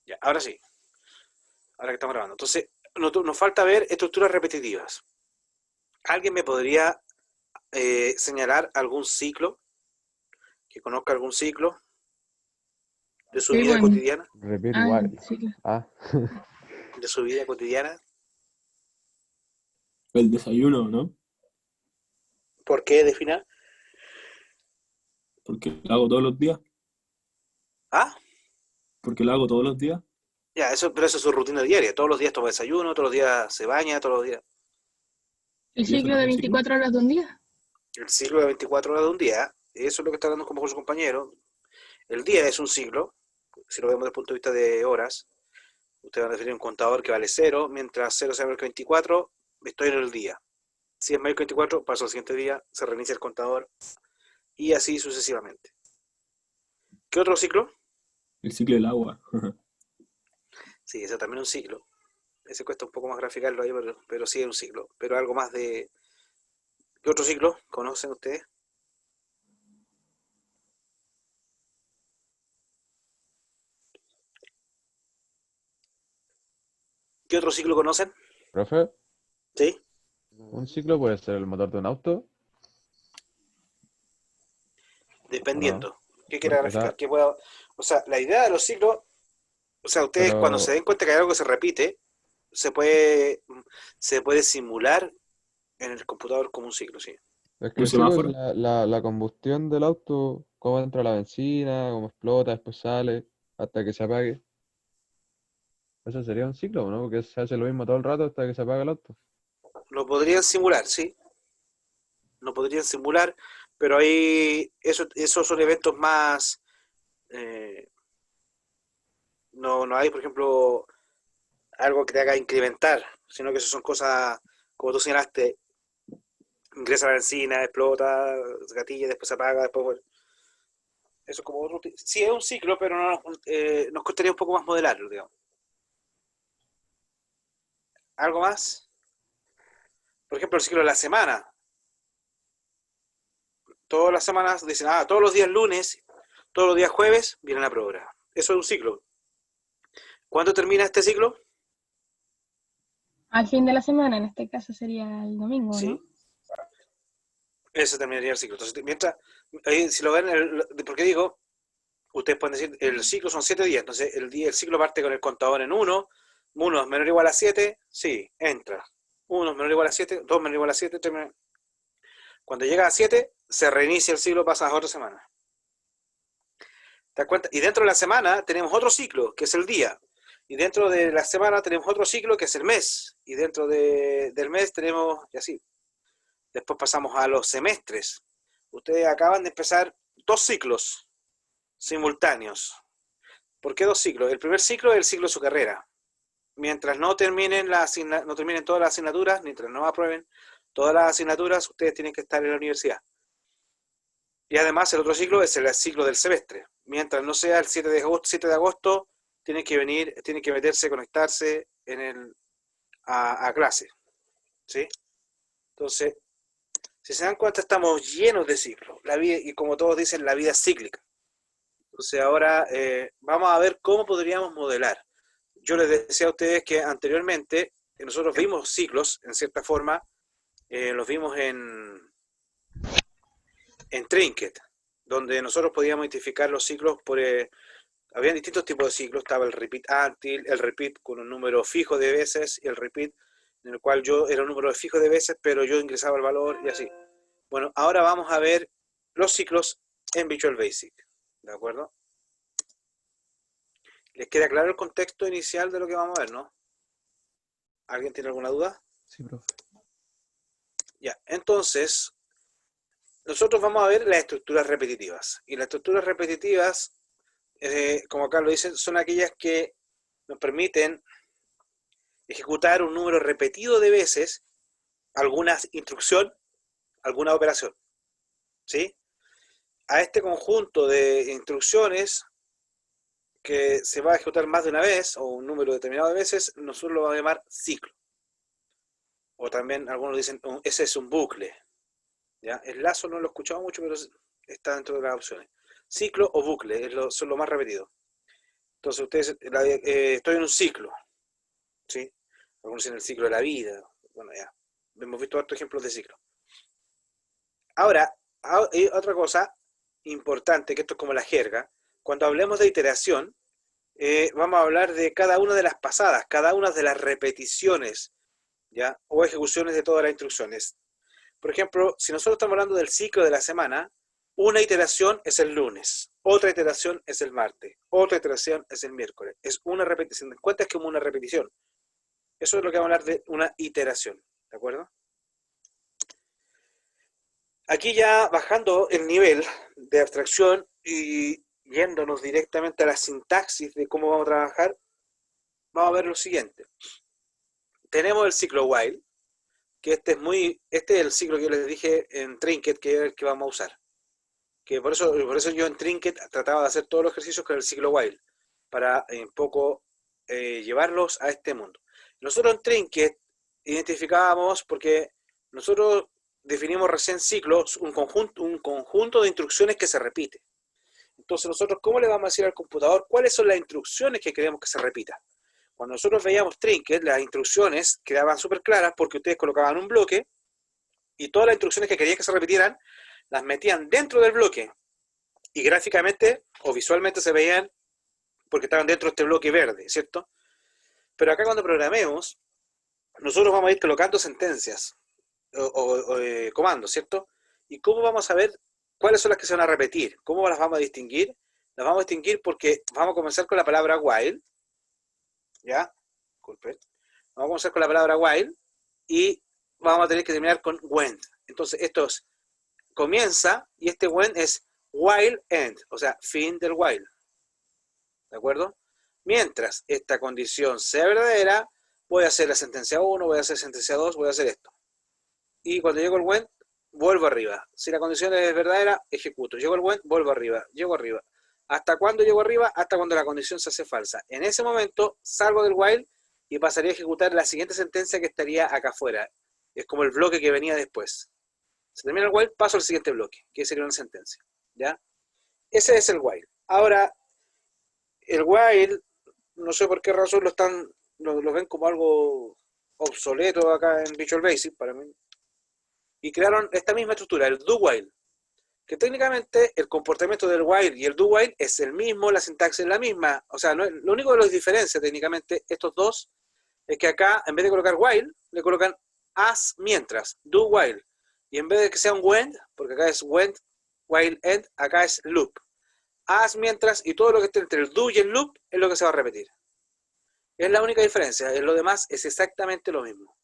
Ya, ahora sí, ahora que estamos grabando. Entonces, nos falta ver estructuras repetitivas. ¿Alguien me podría señalar algún ciclo, que conozca algún ciclo de su Sí, vida bueno. cotidiana? Repeat Ah, igual. sí, claro. Ah, De su vida cotidiana. El desayuno, ¿no? ¿Por qué defina? Porque lo hago todos los días. Ah, Porque lo hago todos los días. ya, eso, pero eso es su rutina diaria. Todos los días toma desayuno, todos los días se baña, todos los días. El ¿Y eso ciclo no es de un ciclo? 24 horas de un día. El ciclo de 24 horas de un día, eso es lo que está hablando como su compañero. El día es un ciclo, si lo vemos desde el punto de vista de horas. Usted va a definir un contador que vale cero, mientras cero sea mayor que 24, estoy en el día. Si es mayor que 24, paso al siguiente día, se reinicia el contador y así sucesivamente. ¿Qué otro ciclo? El ciclo del agua. Sí, ese también es un ciclo. Ese cuesta un poco más graficarlo ahí, pero sí es un ciclo. Pero algo más de... ¿Qué otro ciclo conocen ustedes? ¿Qué otro ciclo conocen? profe, ¿Sí? un ciclo puede ser el motor de un auto, ¿o no? Dependiendo. ¿Qué quiera Porque, o graficar? sea, ¿Qué pueda... O sea, la idea de los ciclos, o sea, ustedes cuando se pero den cuenta que hay algo que se repite, se puede, se puede simular en el computador como un ciclo, sí. es que Un el ciclo es semáforo. la combustión del auto, cómo entra la benzina, cómo explota, después sale, hasta que se apague. Eso sería un ciclo, ¿no? Porque se hace lo mismo todo el rato hasta que se apaga el auto. Lo podrían simular, sí. Lo podrían simular, pero ahí esos son eventos más... eh, no hay, por ejemplo, algo que te haga incrementar, sino que eso son cosas, como tú señalaste, ingresa la benzina, explota, se gatilla, después se apaga, después bueno, eso es como otro... Sí, es un ciclo, pero no, nos costaría un poco más modelarlo, digamos. ¿Algo más? Por ejemplo, el ciclo de la semana. Todas las semanas dicen, todos los días lunes, todos los días jueves, viene la prueba. Eso es un ciclo. ¿Cuándo termina este ciclo? Al fin de la semana, en este caso sería el domingo, Sí, ¿no? ese terminaría el ciclo. Entonces, mientras, ahí, si lo ven, ¿por qué digo? Ustedes pueden decir, el ciclo son 7 días, entonces el ciclo parte con el contador en 1, 1 es menor o igual a 7, sí, entra. 1 es menor o igual a 7, 2 menor o igual a 7, cuando llega a 7, se reinicia el ciclo, pasa a otra semana. ¿Te das cuenta? Y dentro de la semana tenemos otro ciclo, que es el día. Y dentro de la semana tenemos otro ciclo, que es el mes. Y dentro del mes tenemos, y así. Después pasamos a los semestres. Ustedes acaban de empezar 2 ciclos simultáneos. ¿Por qué 2 ciclos? El primer ciclo es el ciclo de su carrera. Mientras no terminen, no terminen todas las asignaturas, mientras no aprueben todas las asignaturas, ustedes tienen que estar en la universidad. Y además el otro ciclo es el ciclo del semestre. Mientras no sea el 7 de agosto tienen que venir, tienen que meterse, conectarse a clase. ¿Sí? Entonces, si se dan cuenta, estamos llenos de ciclos. La vida, y como todos dicen, la vida es cíclica. Entonces ahora vamos a ver cómo podríamos modelar. Yo les decía a ustedes que anteriormente nosotros vimos ciclos, en cierta forma, los vimos en Trinket, donde nosotros podíamos identificar los ciclos por... habían distintos tipos de ciclos, estaba el repeat until, el repeat con un número fijo de veces, y el repeat en el cual yo era un número fijo de veces, pero yo ingresaba el valor y así. Bueno, ahora vamos a ver los ciclos en Visual Basic, ¿de acuerdo? ¿Les queda claro el contexto inicial de lo que vamos a ver, no? ¿Alguien tiene alguna duda? Sí, profe. Ya, entonces, nosotros vamos a ver las estructuras repetitivas. Y las estructuras repetitivas, como acá lo dicen, son aquellas que nos permiten ejecutar un número repetido de veces alguna instrucción, alguna operación. ¿Sí? A este conjunto de instrucciones que se va a ejecutar más de una vez, o un número determinado de veces, nosotros lo vamos a llamar ciclo. O también algunos dicen, ese es un bucle. ¿Ya? El lazo no lo he escuchado mucho, pero está dentro de las opciones. Ciclo o bucle son lo más repetido. Entonces, ustedes, estoy en un ciclo, ¿sí? Algunos dicen el ciclo de la vida. Bueno, ya. Hemos visto otros ejemplos de ciclo. Ahora, hay otra cosa importante, que esto es como la jerga. Cuando hablemos de iteración, vamos a hablar de cada una de las pasadas, cada una de las repeticiones, ¿ya? O ejecuciones de todas las instrucciones. Por ejemplo, si nosotros estamos hablando del ciclo de la semana, una iteración es el lunes, otra iteración es el martes, otra iteración es el miércoles. Es una repetición. ¿Te das cuenta? Es como una repetición. Eso es lo que vamos a hablar de una iteración. ¿De acuerdo? Aquí ya bajando el nivel de abstracción y yéndonos directamente a la sintaxis de cómo vamos a trabajar, vamos a ver lo siguiente. Tenemos el ciclo while, que este es el ciclo que yo les dije en Trinket, que es el que vamos a usar. Que por eso yo en Trinket trataba de hacer todos los ejercicios con el ciclo while, para un poco llevarlos a este mundo. Nosotros en Trinket identificábamos, porque nosotros definimos recién ciclos, un conjunto de instrucciones que se repite. Entonces nosotros, ¿cómo le vamos a decir al computador cuáles son las instrucciones que queremos que se repitan? Cuando nosotros veíamos Trinket, las instrucciones quedaban súper claras porque ustedes colocaban un bloque y todas las instrucciones que querían que se repitieran las metían dentro del bloque y gráficamente o visualmente se veían porque estaban dentro de este bloque verde, ¿cierto? Pero acá cuando programemos, nosotros vamos a ir colocando sentencias o comandos, ¿cierto? ¿Y cómo vamos a ver cuáles son las que se van a repetir? ¿Cómo las vamos a distinguir? Las vamos a distinguir porque vamos a comenzar con la palabra while, ¿ya? Disculpen. Vamos a comenzar con la palabra while y vamos a tener que terminar con when. Entonces esto es, comienza y este when es while end, o sea, fin del while. ¿De acuerdo? Mientras esta condición sea verdadera, voy a hacer la sentencia 1, voy a hacer sentencia 2, voy a hacer esto. Y cuando llego al when, vuelvo arriba. Si la condición es verdadera, ejecuto. Llego al when, vuelvo arriba. Llego arriba. ¿Hasta cuándo llego arriba? Hasta cuando la condición se hace falsa. En ese momento, salgo del while y pasaría a ejecutar la siguiente sentencia que estaría acá afuera. Es como el bloque que venía después. Se termina el while, paso al siguiente bloque, que sería una sentencia. ¿Ya? Ese es el while. Ahora, el while, no sé por qué razón lo ven como algo obsoleto acá en Visual Basic, para mí. Y crearon esta misma estructura, el do while, que técnicamente el comportamiento del while y el do while es el mismo, la sintaxis es la misma. O sea, lo único que los diferencia técnicamente estos dos es que acá, en vez de colocar while, le colocan as mientras, do while. Y en vez de que sea un when, porque acá es when, while end, acá es loop. As mientras y todo lo que esté entre el do y el loop es lo que se va a repetir. Es la única diferencia, en lo demás es exactamente lo mismo.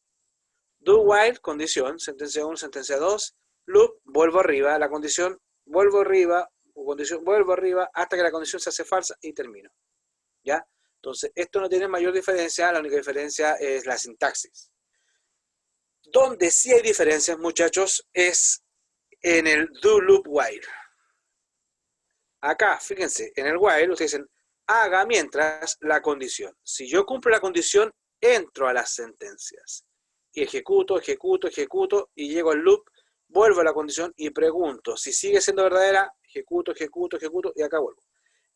Do while, condición, sentencia 1, sentencia 2, loop, vuelvo arriba, la condición, vuelvo arriba, o condición, vuelvo arriba, hasta que la condición se hace falsa y termino. ¿Ya? Entonces, esto no tiene mayor diferencia, la única diferencia es la sintaxis. Donde sí hay diferencias, muchachos, es en el do loop while. Acá, fíjense, en el while, ustedes dicen, haga mientras la condición. Si yo cumplo la condición, entro a las sentencias. Y ejecuto, ejecuto, ejecuto, y llego al loop, vuelvo a la condición y pregunto. Si sigue siendo verdadera, ejecuto, ejecuto, ejecuto, y acá vuelvo.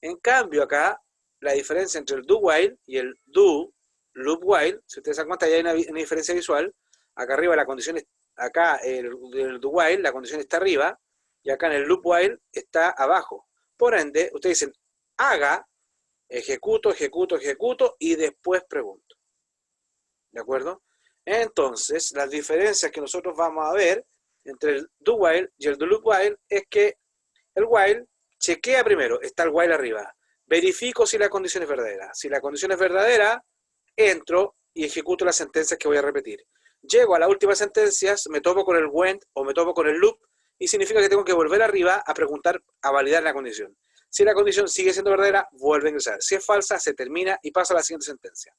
En cambio, acá, la diferencia entre el do while y el do loop while, si ustedes se dan cuenta, ya hay una diferencia visual. Acá arriba la condición es, acá el do while, la condición está arriba, y acá en el loop while está abajo. Por ende, ustedes dicen, haga, ejecuto, ejecuto, ejecuto, y después pregunto. ¿De acuerdo? Entonces, las diferencias que nosotros vamos a ver entre el do while y el do loop while es que el while chequea primero, está el while arriba. Verifico si la condición es verdadera. Si la condición es verdadera, entro y ejecuto las sentencias que voy a repetir. Llego a las últimas sentencias, me topo con el when o me topo con el loop, y significa que tengo que volver arriba a preguntar, a validar la condición. Si la condición sigue siendo verdadera, vuelve a ingresar. Si es falsa, se termina y pasa a la siguiente sentencia.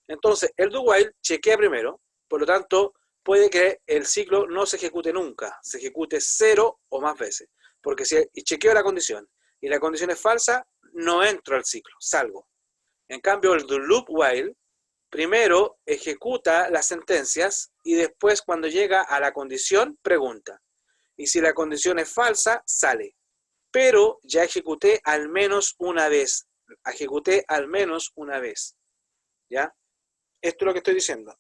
Entonces, el do while chequea primero, por lo tanto, puede que el ciclo no se ejecute nunca, se ejecute 0 o más veces. Porque si chequeo la condición y la condición es falsa, no entro al ciclo, salgo. En cambio, el do loop while, primero ejecuta las sentencias y después, cuando llega a la condición, pregunta. Y si la condición es falsa, sale. Pero ya ejecuté al menos una vez ejecuté al menos una vez. ¿Ya? Esto es lo que estoy diciendo.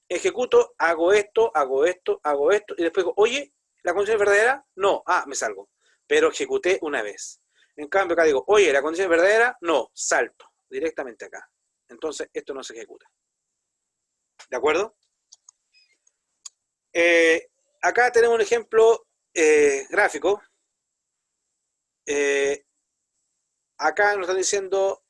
Ejecuto, hago esto, hago esto, hago esto, y después digo, oye, ¿la condición es verdadera? No, me salgo. Pero ejecuté una vez. En cambio, acá digo, oye, ¿la condición es verdadera? No, salto directamente acá. Entonces, esto no se ejecuta. ¿De acuerdo? Acá tenemos un ejemplo gráfico. Acá nos están diciendo,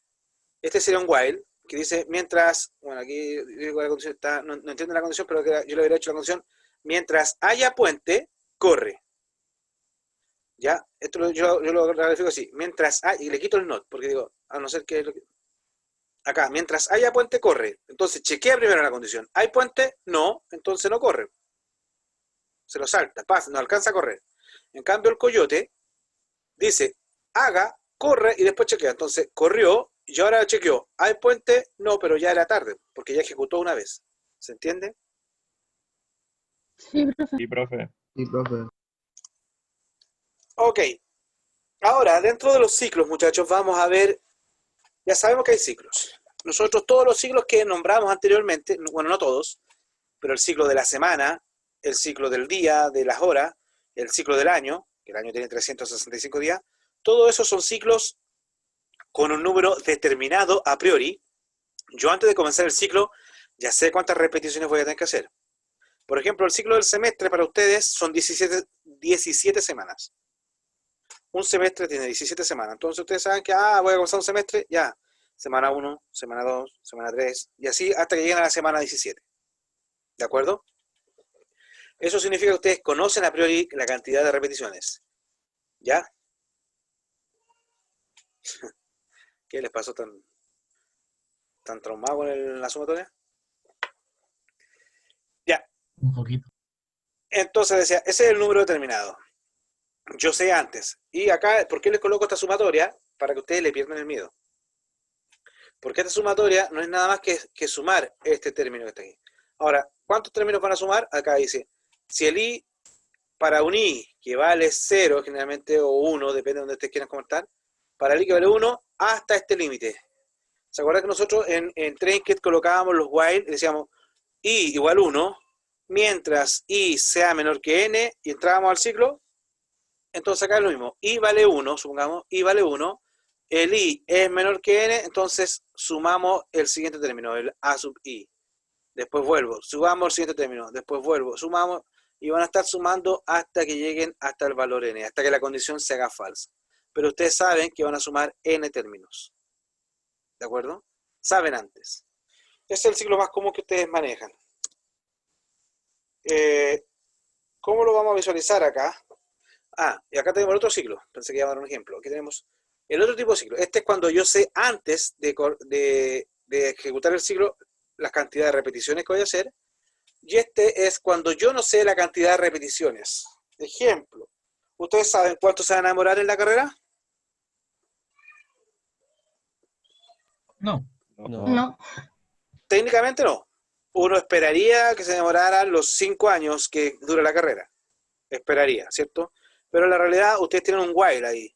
este sería un while, que dice, mientras, bueno, aquí la condición está, no entiendo la condición, pero yo le hubiera hecho la condición, mientras haya puente, corre. ¿Ya? Esto yo lo grafico así, mientras hay, y le quito el not, porque digo, a no ser que... Acá, mientras haya puente, corre. Entonces, chequea primero la condición. ¿Hay puente? No, entonces no corre. Se lo salta, pasa, no alcanza a correr. En cambio, el coyote dice, haga, corre y después chequea. Entonces, corrió y ahora chequeó. ¿Hay puente? No, pero ya era tarde, porque ya ejecutó una vez. ¿Se entiende? Sí, profe. Sí, profe. Sí, profe. Ok. Ahora, dentro de los ciclos, muchachos, vamos a ver, ya sabemos que hay ciclos. Nosotros todos los ciclos que nombramos anteriormente, bueno, no todos, pero el ciclo de la semana, el ciclo del día, de las horas, el ciclo del año, que el año tiene 365 días, todo eso son ciclos con un número determinado a priori. Yo antes de comenzar el ciclo ya sé cuántas repeticiones voy a tener que hacer. Por ejemplo, el ciclo del semestre para ustedes son 17 semanas. Un semestre tiene 17 semanas. Entonces ustedes saben que, voy a comenzar un semestre, ya. Semana 1, semana 2, semana 3, y así hasta que lleguen a la semana 17. ¿De acuerdo? Eso significa que ustedes conocen a priori la cantidad de repeticiones. ¿Ya? ¿Qué les pasó tan traumado con la sumatoria? Ya. Un poquito. Entonces decía, ese es el número determinado. Yo sé antes. Y acá, ¿por qué les coloco esta sumatoria? Para que ustedes le pierdan el miedo. Porque esta sumatoria no es nada más que sumar este término que está aquí. Ahora, ¿cuántos términos van a sumar? Acá dice, si el i para un i que vale 0 generalmente, o 1, depende de donde ustedes quieran comentar, para el i que vale 1, hasta este límite. ¿Se acuerdan que nosotros en Trainket colocábamos los while y decíamos i igual 1, mientras i sea menor que n, y entrábamos al ciclo? Entonces acá es lo mismo, i vale 1, supongamos, i vale 1, el i es menor que n, entonces sumamos el siguiente término, el a sub i. Después vuelvo, sumamos el siguiente término, después vuelvo, sumamos, y van a estar sumando hasta que lleguen hasta el valor n, hasta que la condición se haga falsa. Pero ustedes saben que van a sumar n términos. ¿De acuerdo? Saben antes. Ese es el ciclo más común que ustedes manejan. ¿Cómo lo vamos a visualizar acá? Y acá tenemos el otro ciclo. Pensé que iba a dar un ejemplo. Aquí tenemos el otro tipo de ciclo. Este es cuando yo sé antes de ejecutar el ciclo las cantidades de repeticiones que voy a hacer. Y este es cuando yo no sé la cantidad de repeticiones. Ejemplo. ¿Ustedes saben cuánto se van a demorar en la carrera? No. No. Técnicamente no. Uno esperaría que se demoraran los 5 años que dura la carrera. Esperaría, ¿cierto? Pero en la realidad ustedes tienen un while ahí.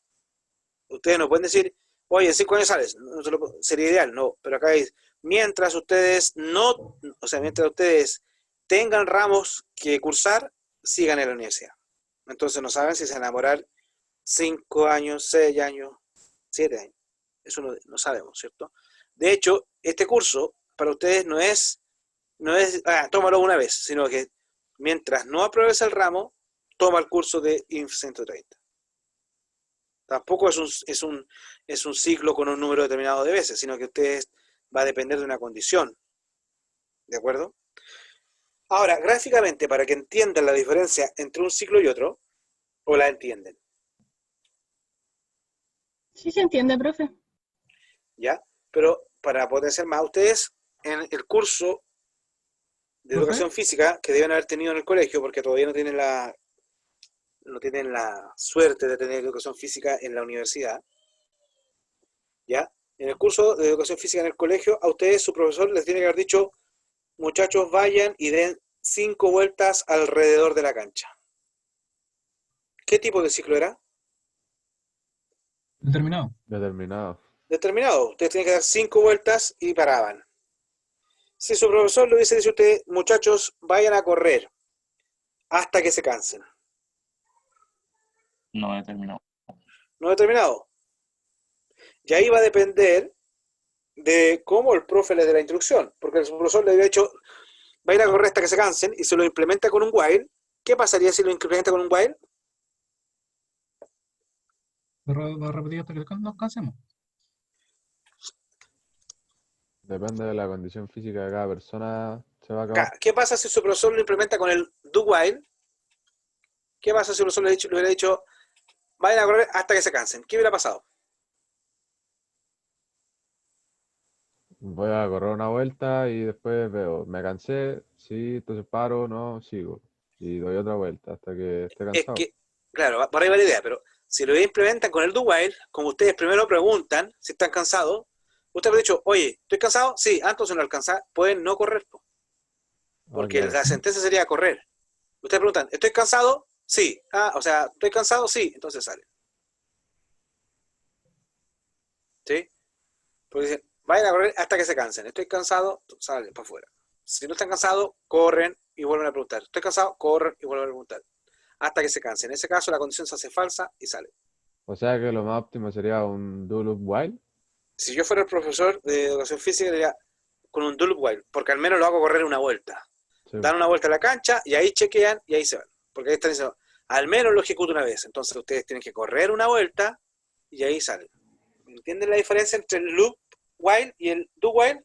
Ustedes no pueden decir, oye, en 5 años sales. No, sería ideal, no. Pero acá es, mientras ustedes mientras ustedes tengan ramos que cursar, sigan en la universidad. Entonces no saben si se van a demorar 5 años, 6 años, 7 años. Eso no sabemos, ¿cierto? De hecho, este curso para ustedes no es tómalo una vez, sino que mientras no apruebes el ramo, toma el curso de INF 130. Tampoco es un ciclo con un número determinado de veces, sino que ustedes va a depender de una condición. ¿De acuerdo? Ahora, gráficamente, para que entiendan la diferencia entre un ciclo y otro, ¿o la entienden? Sí se entiende, profe. ¿Ya? Pero para potenciar más, ustedes en el curso de educación física que deben haber tenido en el colegio, porque todavía no tienen la suerte de tener educación física en la universidad, ¿ya? En el curso de educación física en el colegio, a ustedes su profesor les tiene que haber dicho, muchachos, vayan y den 5 vueltas alrededor de la cancha. ¿Qué tipo de ciclo era? Determinado. Determinado. determinado. Ustedes tienen que dar 5 vueltas y paraban. Si su profesor le hubiese dicho a usted, muchachos, vayan a correr hasta que se cansen. No determinado. No determinado. Y ahí va a depender de cómo el profe le dé la instrucción. Porque el profesor le había dicho, vayan a correr hasta que se cansen y se lo implementa con un while. ¿Qué pasaría si lo implementa con un while? Va a repetir hasta que nos cansemos. Depende de la condición física de cada persona, se va a acabar. ¿Qué pasa si su profesor lo implementa con el do while? ¿Qué pasa si el profesor le hubiera dicho, vayan a correr hasta que se cansen? ¿Qué hubiera pasado? Voy a correr una vuelta y después veo, me cansé, sí, entonces paro, no, sigo. Y doy otra vuelta hasta que esté Es cansado. que, claro, por ahí va la idea, pero si lo implementan con el do while, como ustedes primero preguntan si están cansados, usted le ha dicho, oye, ¿estoy cansado? Sí, entonces no alcanza, pueden no correr, po, porque claro. la sentencia sería correr. Ustedes preguntan, ¿estoy cansado? Sí. O sea, ¿estoy cansado? Sí, entonces sale. ¿Sí? Porque dicen, vayan a correr hasta que se cansen. Estoy cansado, salen para afuera. Si no están cansados, corren y vuelven a preguntar. Estoy cansado, corren y vuelven a preguntar. Hasta que se cansen. En ese caso, la condición se hace falsa y sale. O sea que lo más óptimo sería un do loop while. Si yo fuera el profesor de educación física, diría con un do loop while, porque al menos lo hago correr una vuelta. Sí. Dan una vuelta a la cancha y ahí chequean y ahí se van. Porque ahí están diciendo, al menos lo ejecuto una vez. Entonces ustedes tienen que correr una vuelta y ahí salen. ¿Entienden la diferencia entre el loop while y el do while?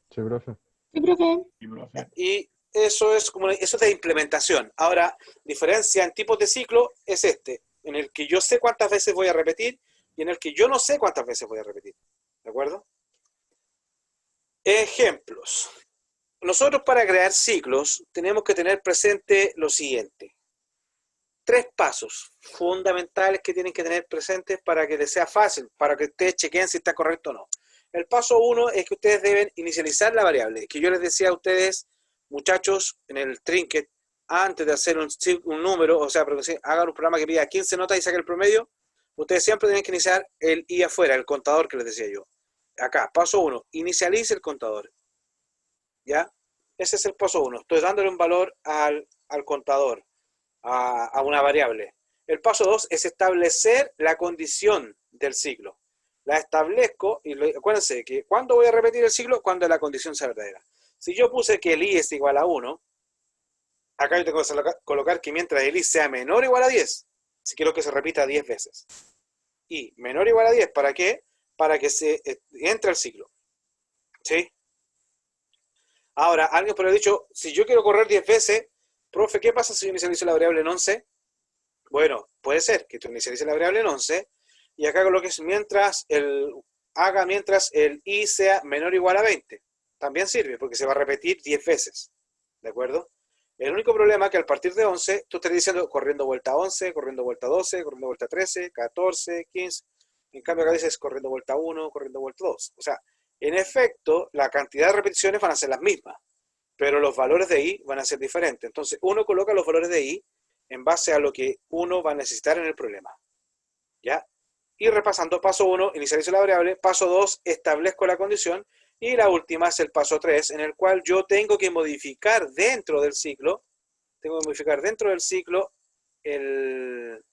Sí, profe. Sí, profe. Sí, profe. Y eso es de implementación. Ahora, diferencia en tipos de ciclo es este, en el que yo sé cuántas veces voy a repetir y en el que yo no sé cuántas veces voy a repetir. ¿De acuerdo? Ejemplos. Nosotros para crear ciclos tenemos que tener presente lo siguiente. 3 pasos fundamentales que tienen que tener presentes para que les sea fácil, para que ustedes chequeen si está correcto o no. El paso 1 es que ustedes deben inicializar la variable, que yo les decía a ustedes, muchachos, en el trinket, antes de hacer un número, o sea, hagan un programa que pida 15 notas y saquen el promedio, ustedes siempre tienen que iniciar el i afuera, el contador que les decía yo. Acá, paso 1, inicialice el contador. ¿Ya? Ese es el paso 1. Estoy dándole un valor al contador, a una variable. El paso 2 es establecer la condición del ciclo. La establezco y acuérdense que ¿cuándo voy a repetir el ciclo? Cuando la condición sea verdadera. Si yo puse que el i es igual a 1, acá yo tengo que colocar que mientras el i sea menor o igual a 10, si quiero que se repita 10 veces. Y menor o igual a 10, ¿para qué? Para que se entre al ciclo. ¿Sí? Ahora, alguien podría haber dicho, si yo quiero correr 10 veces, profe, ¿qué pasa si yo inicializo la variable en 11? Bueno, puede ser que tú inicialices la variable en 11 y acá coloques mientras el i sea menor o igual a 20. También sirve porque se va a repetir 10 veces. ¿De acuerdo? El único problema es que al partir de 11, tú estás diciendo corriendo vuelta 11, corriendo vuelta 12, corriendo vuelta 13, 14, 15. En cambio acá dices corriendo vuelta 1, corriendo vuelta 2. O sea, en efecto, la cantidad de repeticiones van a ser las mismas, pero los valores de i van a ser diferentes. Entonces, uno coloca los valores de i en base a lo que uno va a necesitar en el problema. ¿Ya? Y repasando, paso 1, inicializo la variable. Paso 2, establezco la condición. Y la última es el paso 3, en el cual yo tengo que modificar dentro del ciclo, el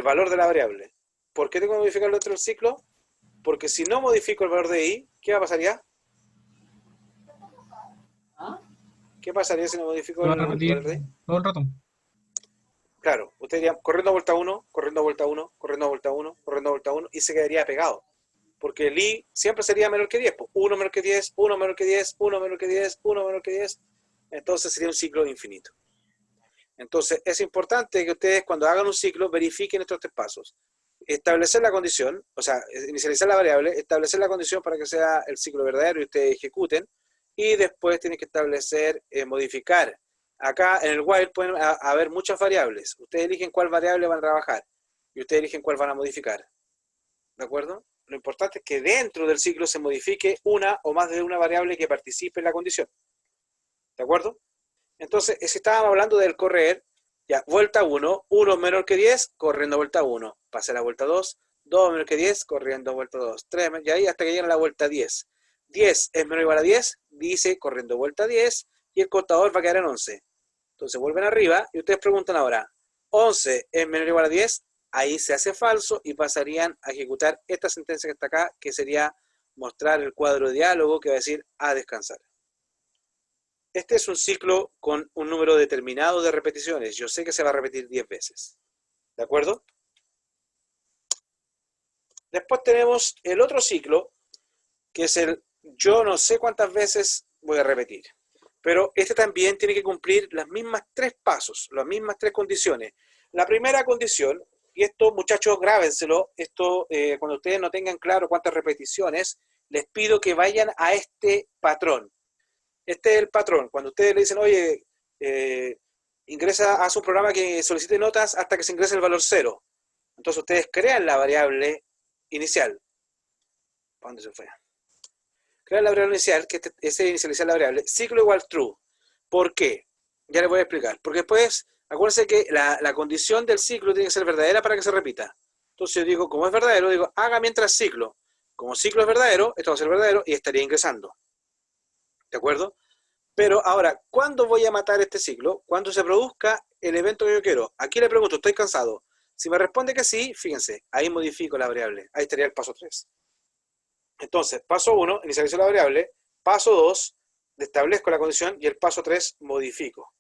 valor de la variable. ¿Por qué tengo que modificarlo dentro del ciclo? Porque si no modifico el valor de i, ¿qué va a pasar ya? ¿Qué pasaría si no modifico Va a el valor repetir de i? todo el rato. Claro, usted diría corriendo a vuelta 1, corriendo a vuelta 1, corriendo a vuelta 1, corriendo a vuelta 1 y se quedaría pegado. Porque el i siempre sería menor que 10. 1 menor que 10, 1 menor que 10, 1 menor que 10, 1 menor que 10. Entonces sería un ciclo infinito. Entonces es importante que ustedes cuando hagan un ciclo verifiquen estos 3 pasos. Establecer la condición, o sea, inicializar la variable, establecer la condición para que sea el ciclo verdadero y ustedes ejecuten. Y después tienen que establecer, modificar. Acá en el while pueden haber muchas variables. Ustedes eligen cuál variable van a trabajar y ustedes eligen cuál van a modificar. ¿De acuerdo? Lo importante es que dentro del ciclo se modifique una o más de una variable que participe en la condición. ¿De acuerdo? Entonces, si estábamos hablando del correr, ya, vuelta 1, 1 menor que 10, corriendo vuelta 1. Pase la vuelta 2, 2 menor que 10, corriendo vuelta 2. 3, y ahí hasta que lleguen a la vuelta 10. 10 es menor o igual a 10, dice corriendo vuelta 10, y el contador va a quedar en 11. Entonces vuelven arriba y ustedes preguntan ahora, 11 es menor o igual a 10, ahí se hace falso y pasarían a ejecutar esta sentencia que está acá, que sería mostrar el cuadro de diálogo que va a decir a descansar. Este es un ciclo con un número determinado de repeticiones. Yo sé que se va a repetir 10 veces. ¿De acuerdo? Después tenemos el otro ciclo, que es el yo no sé cuántas veces voy a repetir. Pero este también tiene que cumplir las mismas 3 pasos, las mismas 3 condiciones. La primera condición, y esto muchachos grábenselo, esto cuando ustedes no tengan claro cuántas repeticiones, les pido que vayan a este patrón. Este es el patrón. Cuando ustedes le dicen, oye, ingresa a su programa que solicite notas hasta que se ingrese el valor 0. Entonces ustedes crean la variable inicial. ¿Para dónde se fue? Crean la variable inicial, que es inicializar la variable, ciclo igual true. ¿Por qué? Ya les voy a explicar. Porque después, acuérdense que la condición del ciclo tiene que ser verdadera para que se repita. Entonces yo digo, como es verdadero, digo, haga mientras ciclo. Como ciclo es verdadero, esto va a ser verdadero y estaría ingresando. ¿De acuerdo? Pero ahora, ¿cuándo voy a matar este ciclo? Cuando se produzca el evento que yo quiero. Aquí le pregunto, ¿estoy cansado? Si me responde que sí, fíjense, ahí modifico la variable. Ahí estaría el paso 3. Entonces, paso 1, inicializo la variable. Paso 2, establezco la condición. Y el paso 3, modifico.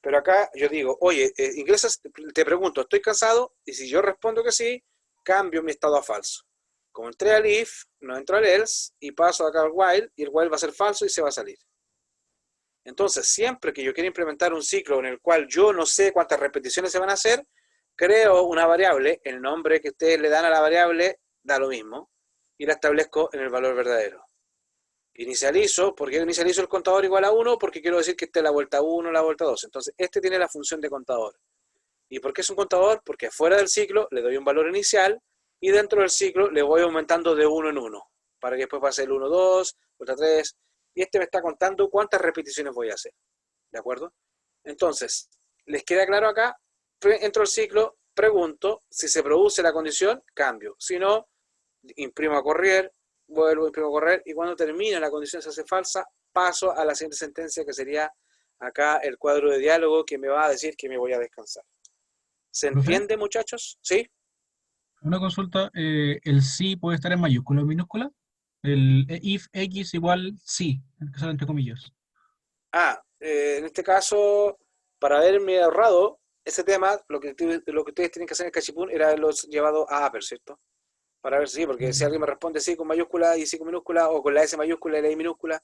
Pero acá yo digo, oye, ingresas, te pregunto, ¿estoy cansado? Y si yo respondo que sí, cambio mi estado a falso. Como entré al if, no entro al else, y paso acá al while, y el while va a ser falso y se va a salir. Entonces, siempre que yo quiera implementar un ciclo en el cual yo no sé cuántas repeticiones se van a hacer, creo una variable, el nombre que ustedes le dan a la variable da lo mismo, y la establezco en el valor verdadero. Inicializo, ¿por qué inicializo el contador igual a 1? Porque quiero decir que esté la vuelta 1, la vuelta 2. Entonces, este tiene la función de contador. ¿Y por qué es un contador? Porque fuera del ciclo le doy un valor inicial y dentro del ciclo le voy aumentando de 1 en 1, para que después pase el 1, 2, vuelta 3, y este me está contando cuántas repeticiones voy a hacer. ¿De acuerdo? Entonces, ¿les queda claro acá? Entro al ciclo, pregunto, si se produce la condición, cambio. Si no, imprimo a correr, vuelvo, imprimo a correr, y cuando termine la condición se hace falsa, paso a la siguiente sentencia, que sería acá el cuadro de diálogo que me va a decir que me voy a descansar. ¿Se ¿Profe? entiende, muchachos? ¿Sí? Una consulta, ¿el sí puede estar en mayúscula o minúscula? El if x igual sí, en que sale entre comillas. En este caso, para haberme ahorrado ese tema, lo que ustedes tienen que hacer en el cachipún era haberlo llevado a upper, ¿cierto? Para ver si, porque si alguien me responde sí con mayúscula y sí con minúscula, o con la S mayúscula y la I minúscula,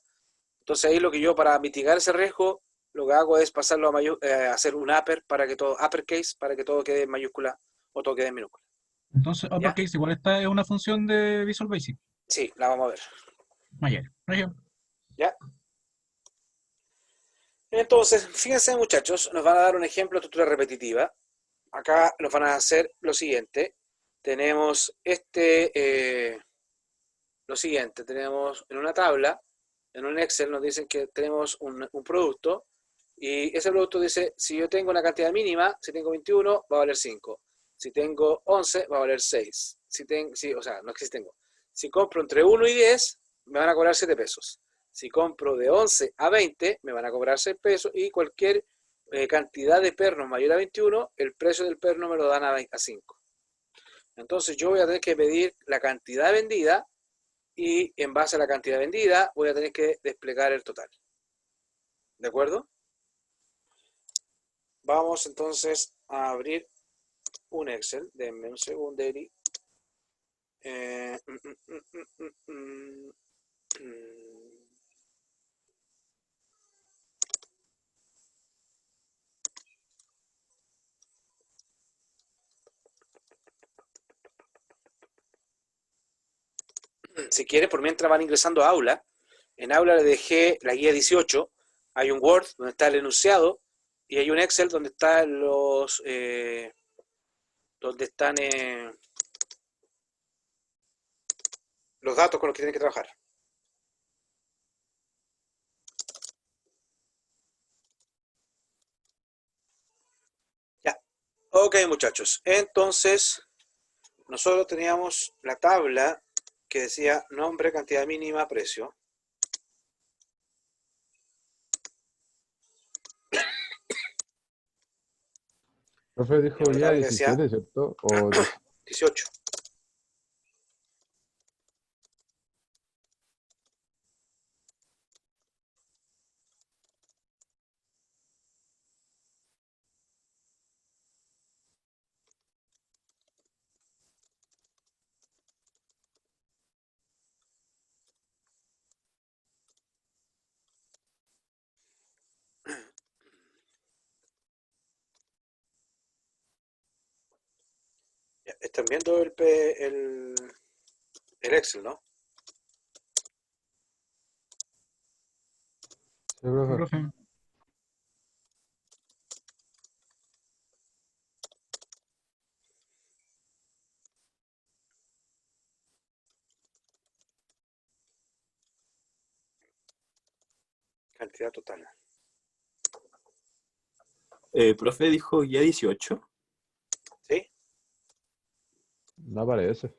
entonces ahí lo que yo, para mitigar ese riesgo, lo que hago es pasarlo a hacer un upper para que todo, uppercase, para que todo quede en mayúscula o todo quede en minúscula. Entonces, ¿Ya? uppercase igual esta es una función de Visual Basic. Sí, la vamos a ver. Mayor. ¿Ya? Entonces, fíjense muchachos, nos van a dar un ejemplo de estructura repetitiva. Acá nos van a hacer lo siguiente. Tenemos lo siguiente, tenemos en una tabla, en un Excel nos dicen que tenemos un producto y ese producto dice, si yo tengo una cantidad mínima, si tengo 21, va a valer 5. Si tengo 11, va a valer 6. O sea, no es que si tengo. Si compro entre 1 y 10, me van a cobrar 7 pesos. Si compro de 11 a 20, me van a cobrar 6 pesos y cualquier cantidad de pernos mayor a 21, el precio del perno me lo dan a 5. Entonces yo voy a tener que pedir la cantidad vendida y en base a la cantidad vendida voy a tener que desplegar el total. ¿De acuerdo? Vamos entonces a abrir un Excel. Denme un segundo. Si quieren, por mientras van ingresando a Aula, en Aula le dejé la guía 18, hay un Word donde está el enunciado y hay un Excel donde están los datos con los que tienen que trabajar. Ya. Ok, muchachos. Entonces, nosotros teníamos la tabla que decía nombre, cantidad mínima, precio. Profe dijo Teníamos la ya tabla que decía 17, ¿cierto? O 18. Ya, están viendo el Excel, ¿no? sí, profe. Profe, Cantidad total. Profe dijo ya 18. ¿Sí? No aparece.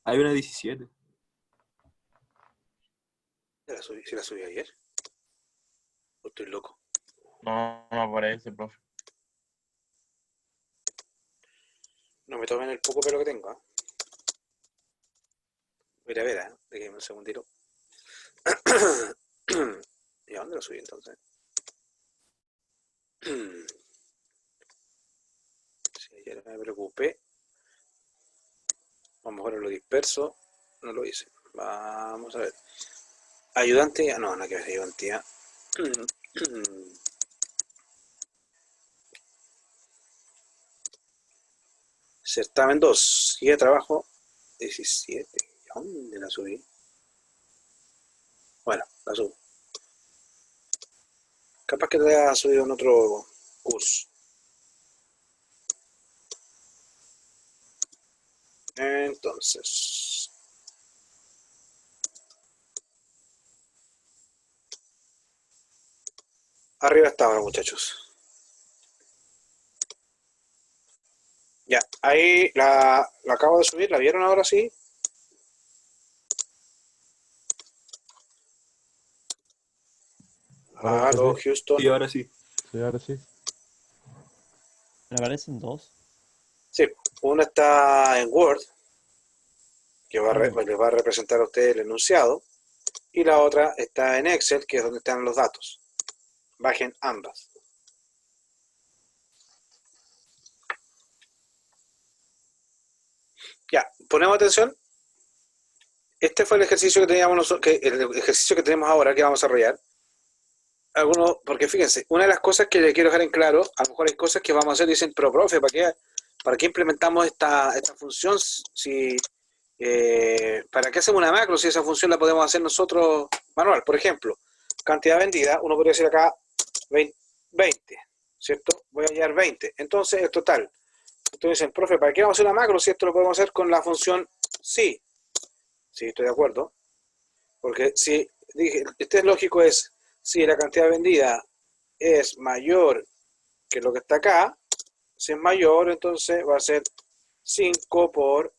Hay una 17. ¿Sí la subí ayer? ¿O estoy loco? No, no aparece, profe. No me tomen el poco pelo que tengo, ¿eh? Voy a ir a ver, ¿eh? Déjenme un segundito. ¿Y a dónde lo subí entonces? Si ayer me preocupé. Vamos a ver lo disperso. No lo hice. Vamos a ver. Ayudante. No, no hay que ver ayudantía. Certamen 2. Guía de trabajo 17. ¿A dónde la subí? Bueno, la subo. Capaz que te haya subido en otro curso. Entonces. Arriba está ahora, muchachos. Ya, ahí la acabo de subir. ¿La vieron ahora sí? Ahora Aló, sí, Houston. Sí, ahora sí. sí, ahora sí. Me aparecen dos. Sí, una está en Word, que Mm. les va a representar a ustedes el enunciado, y la otra está en Excel, que es donde están los datos. Bajen ambas. Ya, ponemos atención. Este fue el ejercicio que teníamos nosotros, el ejercicio que tenemos ahora, que vamos a desarrollar. Algunos, porque fíjense, una de las cosas que le quiero dejar en claro, a lo mejor hay cosas que vamos a hacer y dicen, pero profe, ¿para qué implementamos esta función? Si, ¿para qué hacemos una macro si esa función la podemos hacer nosotros manual? Por ejemplo, cantidad vendida, uno podría decir acá 20, ¿cierto? Voy a hallar 20. Entonces, el total. Entonces dicen, profe, ¿para qué vamos a hacer una macro si esto lo podemos hacer con la función sí? Sí, estoy de acuerdo. Porque si, dije, este es lógico, es si la cantidad vendida es mayor que lo que está acá, si es mayor, entonces va a ser 5 por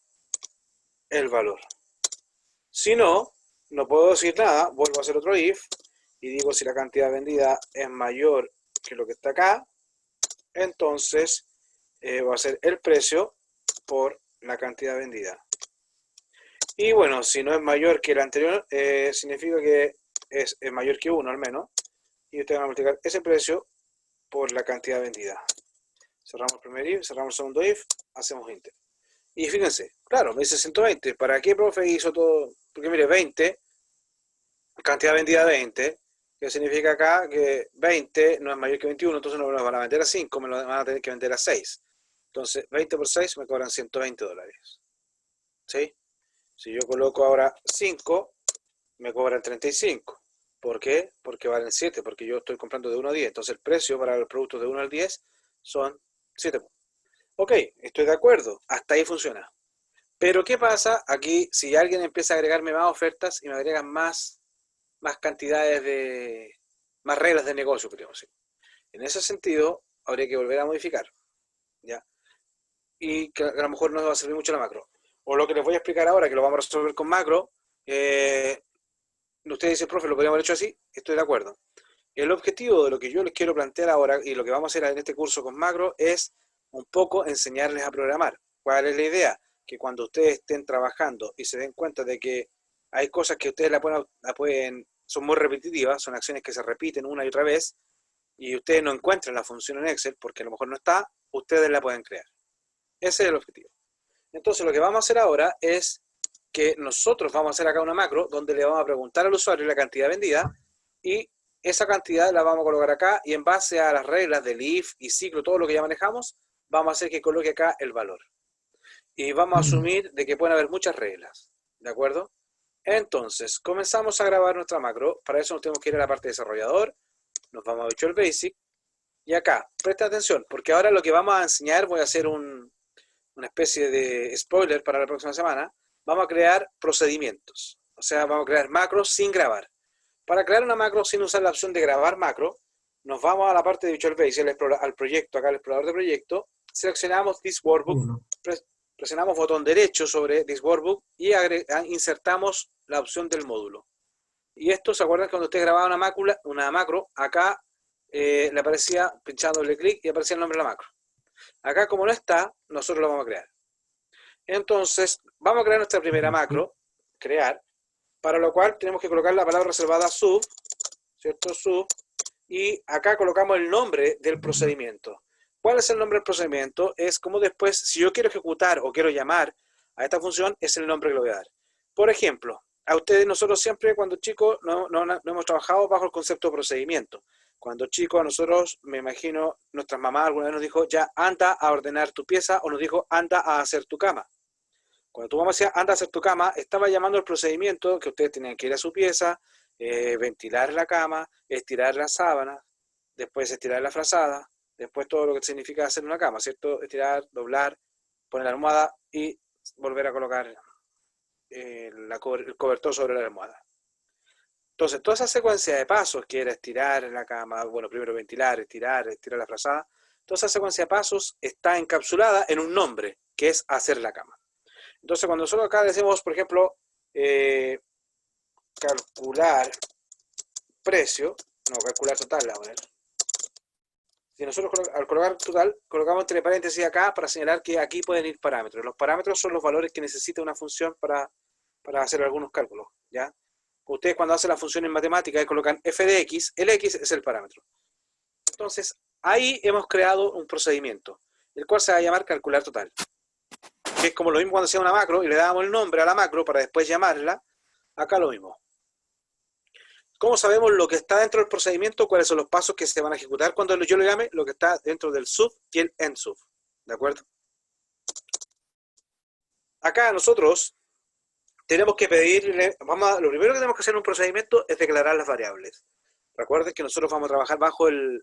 el valor. Si no, no puedo decir nada, vuelvo a hacer otro if y digo si la cantidad vendida es mayor que lo que está acá, entonces va a ser el precio por la cantidad vendida. Y bueno, si no es mayor que el anterior, significa que es mayor que 1 al menos, y ustedes van a multiplicar ese precio por la cantidad vendida. Cerramos el primer if, cerramos el segundo if, hacemos enter. Y fíjense, claro, me dice 120. ¿Para qué, profe, hizo todo? Porque mire, 20, cantidad vendida 20, que significa acá que 20 no es mayor que 21, entonces no me lo van a vender a 5, me lo van a tener que vender a 6. Entonces, 20 por 6 me cobran $120. ¿Sí? Si yo coloco ahora 5, me cobran 35. ¿Por qué? Porque valen 7, porque yo estoy comprando de 1 a 10. Entonces el precio para los productos de 1 al 10 son 7. Ok, estoy de acuerdo, hasta ahí funciona. Pero ¿qué pasa aquí si alguien empieza a agregarme más ofertas y me agregan más cantidades más reglas de negocio, queremos decir? En ese sentido, habría que volver a modificar, ¿ya? y que a lo mejor no va a servir mucho la macro. O lo que les voy a explicar ahora, que lo vamos a resolver con macro, usted dice, profe, lo podríamos haber hecho así, estoy de acuerdo. El objetivo de lo que yo les quiero plantear ahora y lo que vamos a hacer en este curso con macro es un poco enseñarles a programar. ¿Cuál es la idea? Que cuando ustedes estén trabajando y se den cuenta de que hay cosas que ustedes son muy repetitivas, son acciones que se repiten una y otra vez, y ustedes no encuentran la función en Excel porque a lo mejor no está, ustedes la pueden crear. Ese es el objetivo. Entonces lo que vamos a hacer ahora es que nosotros vamos a hacer acá una macro donde le vamos a preguntar al usuario la cantidad vendida y esa cantidad la vamos a colocar acá y en base a las reglas del if y ciclo, todo lo que ya manejamos, vamos a hacer que coloque acá el valor. Y vamos a asumir de que pueden haber muchas reglas, ¿de acuerdo? Entonces, comenzamos a grabar nuestra macro. Para eso nos tenemos que ir a la parte de desarrollador, nos vamos a Visual Basic y acá, presta atención, porque ahora lo que vamos a enseñar, voy a hacer una especie de spoiler para la próxima semana, vamos a crear procedimientos, o sea, vamos a crear macros sin grabar. Para crear una macro sin usar la opción de grabar macro, nos vamos a la parte de Visual Basic, al proyecto, acá el explorador de proyecto, seleccionamos This Workbook, presionamos botón derecho sobre This Workbook y insertamos la opción del módulo. Y esto, ¿se acuerdan cuando usted grababa una macro? Acá le aparecía, pinchándole clic y aparecía el nombre de la macro. Acá como no está, nosotros lo vamos a crear. Entonces, vamos a crear nuestra primera macro, crear, para lo cual tenemos que colocar la palabra reservada sub, ¿cierto? Sub, y acá colocamos el nombre del procedimiento. ¿Cuál es el nombre del procedimiento? Es como después, si yo quiero ejecutar o quiero llamar a esta función, es el nombre que le voy a dar. Por ejemplo, a ustedes, nosotros siempre cuando chicos no hemos trabajado bajo el concepto de procedimiento. Cuando chicos a nosotros, me imagino, nuestras mamás alguna vez nos dijo, ya anda a ordenar tu pieza, o nos dijo, anda a hacer tu cama. Cuando tu mamá decía, anda a hacer tu cama, estaba llamando el procedimiento que ustedes tenían que ir a su pieza, ventilar la cama, estirar la sábana, después estirar la frazada, después todo lo que significa hacer una cama, ¿cierto? Estirar, doblar, poner la almohada y volver a colocar el cobertor sobre la almohada. Entonces, toda esa secuencia de pasos que era estirar la cama, bueno, primero ventilar, estirar la frazada, toda esa secuencia de pasos está encapsulada en un nombre, que es hacer la cama. Entonces, cuando nosotros acá decimos, por ejemplo, calcular precio, no, calcular total, a ver. Si nosotros al colocar total, colocamos entre paréntesis acá para señalar que aquí pueden ir parámetros. Los parámetros son los valores que necesita una función para hacer algunos cálculos, ¿ya? Ustedes cuando hacen la función en matemática y colocan f de x, el x es el parámetro. Entonces, ahí hemos creado un procedimiento, el cual se va a llamar calcular total. Que es como lo mismo cuando hacía una macro y le dábamos el nombre a la macro para después llamarla, acá lo mismo. ¿Cómo sabemos lo que está dentro del procedimiento? ¿Cuáles son los pasos que se van a ejecutar cuando yo lo llame? Lo que está dentro del sub y el end sub. ¿De acuerdo? Acá nosotros tenemos que pedirle, lo primero que tenemos que hacer en un procedimiento es declarar las variables. Recuerden que nosotros vamos a trabajar bajo el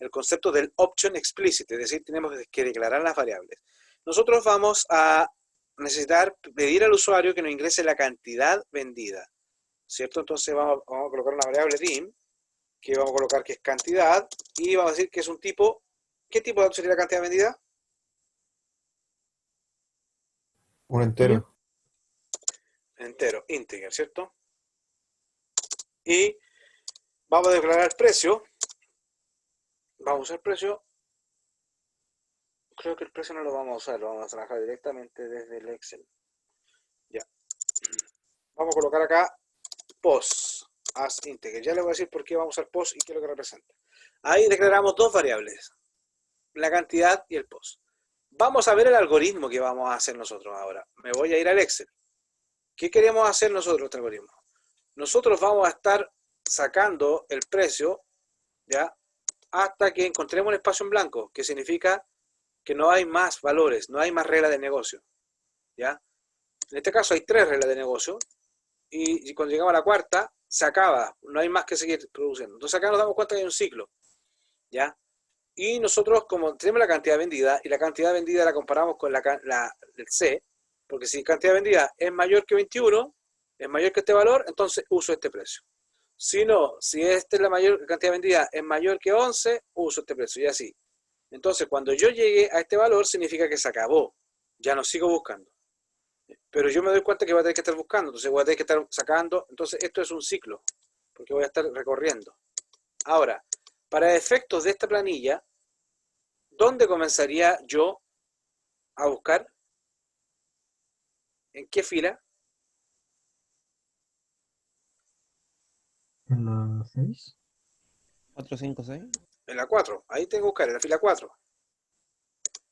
concepto del option explicit, es decir, tenemos que declarar las variables. Nosotros vamos a necesitar pedir al usuario que nos ingrese la cantidad vendida, ¿cierto? Entonces vamos a colocar una variable dim, que vamos a colocar que es cantidad, y vamos a decir que es un tipo, ¿qué tipo de dato sería la cantidad vendida? Un entero. Entero, integer, ¿cierto? Y vamos a declarar el precio. Vamos a usar precio. Creo que el precio no lo vamos a usar, lo vamos a trabajar directamente desde el Excel. Ya. Vamos a colocar acá post as integer. Ya les voy a decir por qué vamos a usar post y qué es lo que representa. Ahí declaramos dos variables, la cantidad y el post. Vamos a ver el algoritmo que vamos a hacer nosotros ahora. Me voy a ir al Excel. ¿Qué queremos hacer nosotros este algoritmo? Nosotros vamos a estar sacando el precio, ¿ya? Hasta que encontremos un espacio en blanco, que significa que no hay más valores, no hay más reglas de negocio, ¿ya? En este caso hay 3 reglas de negocio, y cuando llegamos a la cuarta, se acaba, no hay más que seguir produciendo. Entonces acá nos damos cuenta que hay un ciclo, ¿ya? Y nosotros, como tenemos la cantidad vendida, y la cantidad vendida la comparamos con el C, porque si cantidad vendida es mayor que 21, es mayor que este valor, entonces uso este precio. Si no, si esta es la mayor cantidad vendida es mayor que 11, uso este precio, y así. Entonces, cuando yo llegue a este valor, significa que se acabó. Ya no sigo buscando. Pero yo me doy cuenta que voy a tener que estar buscando, entonces voy a tener que estar sacando. Entonces, esto es un ciclo, porque voy a estar recorriendo. Ahora, para efectos de esta planilla, ¿dónde comenzaría yo a buscar? ¿En qué fila? En la 6. 4, 5, 6. En la 4. Ahí tengo que buscar, en la fila 4.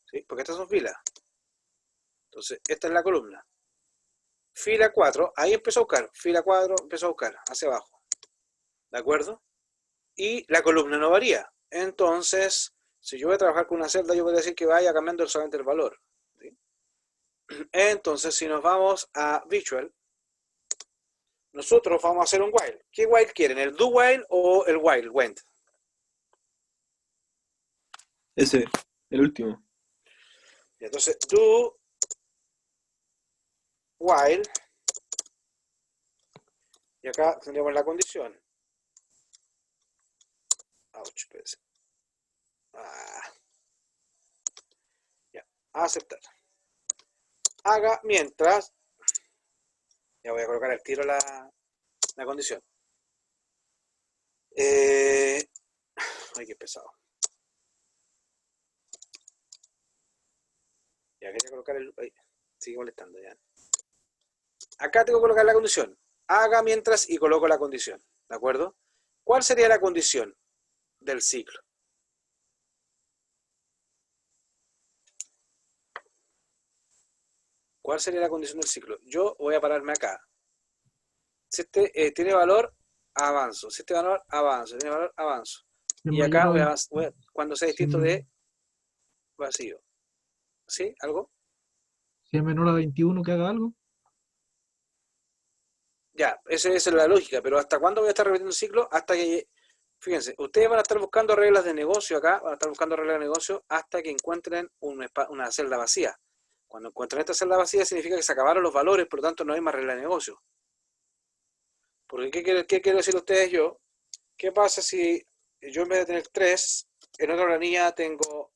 ¿Sí? Porque estas son filas. Entonces, esta es la columna. Fila 4, ahí empezó a buscar. Fila 4, empezó a buscar, hacia abajo. ¿De acuerdo? Y la columna no varía. Entonces, si yo voy a trabajar con una celda, yo voy a decir que vaya cambiando solamente el valor. ¿Sí? Entonces, si nos vamos a Visual, nosotros vamos a hacer un while. ¿Qué while quieren? ¿El do while o el while went? Ese, el último. Y entonces, do while. Y acá tendríamos la condición. Ouch, espérese. Ya, aceptar. Haga mientras. Ya voy a colocar al tiro la condición. Ay, qué pesado. Ya quería colocar el. Ay, sigue molestando ya. Acá tengo que colocar la condición. Haga mientras y coloco la condición. ¿De acuerdo? ¿Cuál sería la condición del ciclo? ¿Cuál sería la condición del ciclo? Yo voy a pararme acá. Si este tiene valor, avanzo. Si este valor, avanzo. Tiene valor, avanzo. Y acá cuando sea distinto de vacío. ¿Sí? ¿Algo? Si es menor a 21, que haga algo. Ya, esa es la lógica, pero ¿hasta cuándo voy a estar repitiendo el ciclo? Hasta que, fíjense, ustedes van a estar buscando reglas de negocio acá, van a estar buscando reglas de negocio hasta que encuentren una celda vacía. Cuando encuentren esta celda vacía significa que se acabaron los valores, por lo tanto no hay más regla de negocio. Porque, ¿qué quiero decir a ustedes yo? ¿Qué pasa si yo en vez de tener 3, en otra planilla tengo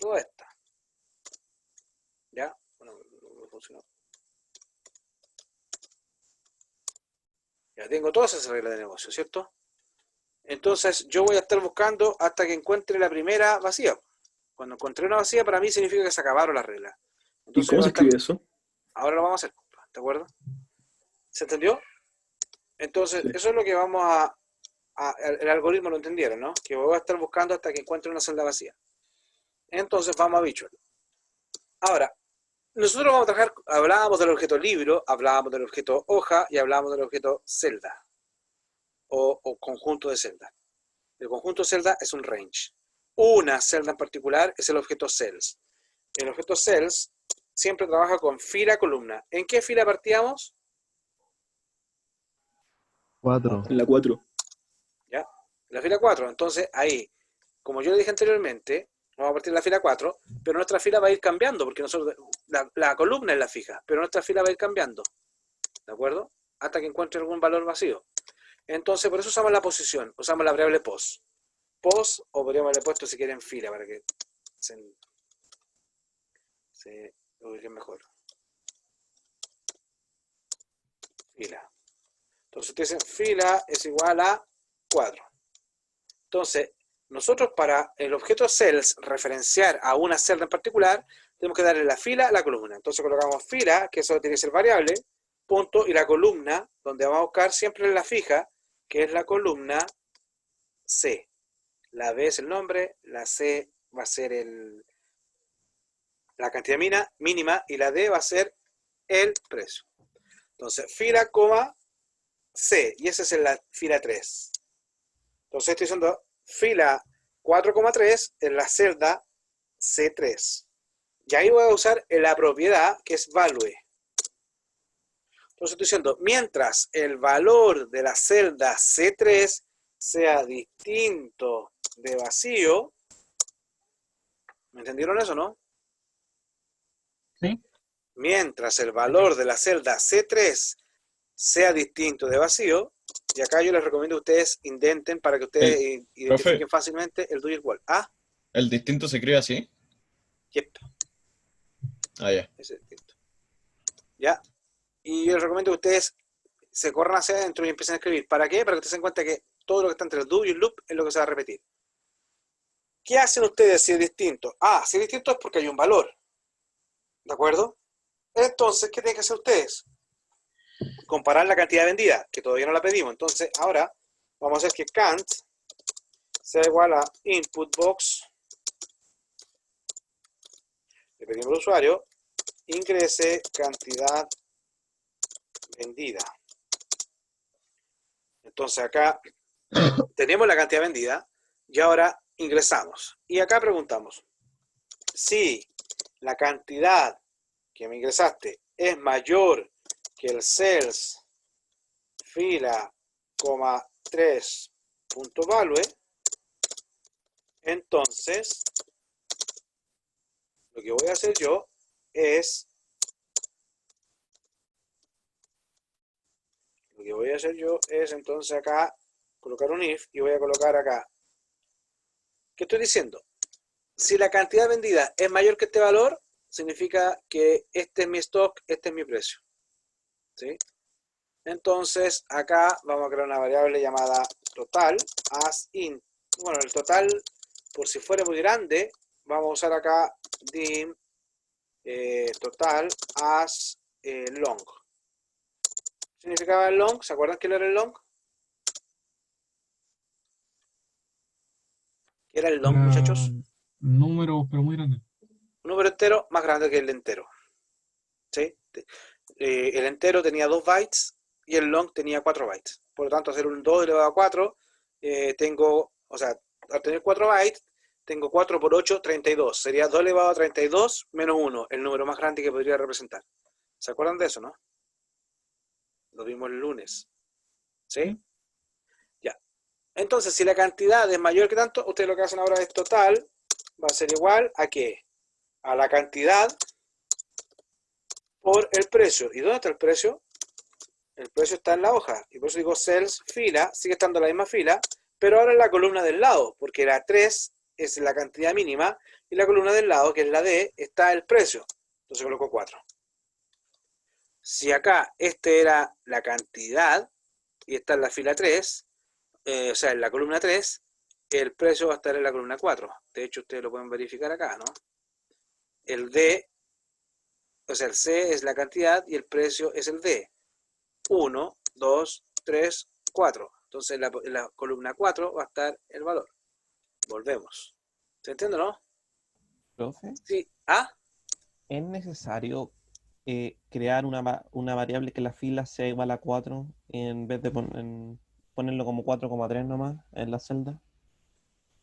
toda esta? ¿Ya? Bueno, no funcionó. Ya tengo todas esas reglas de negocio, ¿cierto? Entonces yo voy a estar buscando hasta que encuentre la primera vacía. Cuando encontré una vacía, para mí significa que se acabaron las reglas. ¿Y Entonces, cómo se escribe eso? ahora lo vamos a hacer, ¿de acuerdo? ¿Se entendió? Entonces, Sí. eso es lo que vamos el algoritmo lo entendieron, ¿no? Que voy a estar buscando hasta que encuentre una celda vacía. Entonces, vamos a Visual. Ahora, nosotros vamos a trabajar, hablábamos del objeto libro, hablábamos del objeto hoja y hablábamos del objeto celda o conjunto de celdas. El conjunto de celda es un range. Una celda en particular es el objeto cells. El objeto cells siempre trabaja con fila, columna. ¿En qué fila partíamos? 4. En la 4. ¿Ya? En la fila 4. Entonces, ahí, como yo le dije anteriormente, vamos a partir de la fila 4, pero nuestra fila va a ir cambiando, porque nosotros, la columna es la fija, pero nuestra fila va a ir cambiando. ¿De acuerdo? Hasta que encuentre algún valor vacío. Entonces, por eso usamos la posición, usamos la variable pos. Pos, o podríamos haberle puesto si quieren fila, para que se ubiquen mejor. Fila. Entonces ustedes dicen fila es igual a 4. Entonces, nosotros para el objeto cells referenciar a una celda en particular, tenemos que darle la fila a la columna. Entonces colocamos fila, que eso tiene que ser variable, punto, y la columna, donde vamos a buscar siempre la fija, que es la columna C. La B es el nombre, la C va a ser la cantidad mínima y la D va a ser el precio. Entonces, fila, coma, C, y esa es la fila 3. Entonces estoy diciendo fila 4,3 en la celda C3. Y ahí voy a usar la propiedad que es value. Entonces estoy diciendo, mientras el valor de la celda C3 sea distinto de vacío, ¿me entendieron eso, no? ¿Sí? Mientras el valor de la celda C3 sea distinto de vacío, y acá yo les recomiendo que ustedes indenten para que ustedes identifiquen fácilmente el do y el while. ¿Ah? ¿El distinto se escribe así? Yep, Ah, ya. ese es distinto. ¿Ya? Y yo les recomiendo que ustedes se corran hacia adentro y empiecen a escribir. ¿Para qué? Para que ustedes se den cuenta que todo lo que está entre el do y el loop es lo que se va a repetir. ¿Qué hacen ustedes si es distinto? Si es distinto es porque hay un valor. ¿De acuerdo? Entonces, ¿qué tienen que hacer ustedes? Comparar la cantidad vendida, que todavía no la pedimos. Entonces, ahora vamos a hacer que cant sea igual a input box. Le pedimos al usuario, ingrese cantidad vendida. Entonces acá tenemos la cantidad vendida y ahora ingresamos. Y acá preguntamos, si la cantidad que me ingresaste es mayor que el sales fila, 3 punto value, entonces lo que voy a hacer yo es entonces acá colocar un if y voy a colocar acá. ¿Qué estoy diciendo? Si la cantidad vendida es mayor que este valor, significa que este es mi stock, este es mi precio. ¿Sí? Entonces acá vamos a crear una variable llamada total as int. Bueno, el total, por si fuera muy grande, vamos a usar acá dim total as long. ¿Qué significaba el long? ¿Se acuerdan qué era el long? ¿Qué era el long, muchachos? Números, pero muy grandes. Un número entero más grande que el entero. ¿Sí? El entero tenía 2 bytes y el long tenía 4 bytes. Por lo tanto, hacer un 2 elevado a 4, al tener 4 bytes, tengo 4 por 8, 32. Sería 2 elevado a 32 menos 1, el número más grande que podría representar. ¿Se acuerdan de eso, no? Lo vimos el lunes. ¿Sí? Ya. Entonces, si la cantidad es mayor que tanto, ustedes lo que hacen ahora es total, va a ser igual a ¿qué? A la cantidad por el precio. ¿Y dónde está el precio? El precio está en la hoja. Y por eso digo cells fila, sigue estando en la misma fila, pero ahora en la columna del lado, porque la 3 es la cantidad mínima, y la columna del lado, que es la D, está el precio. Entonces coloco 4. Si acá este era la cantidad, y está en la fila 3, o sea, en la columna 3, el precio va a estar en la columna 4. De hecho, ustedes lo pueden verificar acá, ¿no? El D, o sea, el C es la cantidad y el precio es el D. 1, 2, 3, 4. Entonces en la columna 4 va a estar el valor. Volvemos. ¿Se entiende, no? Profe, Sí. ¿es necesario crear una variable que la fila sea igual a 4 en vez de ponerlo como 4,3 nomás en la celda?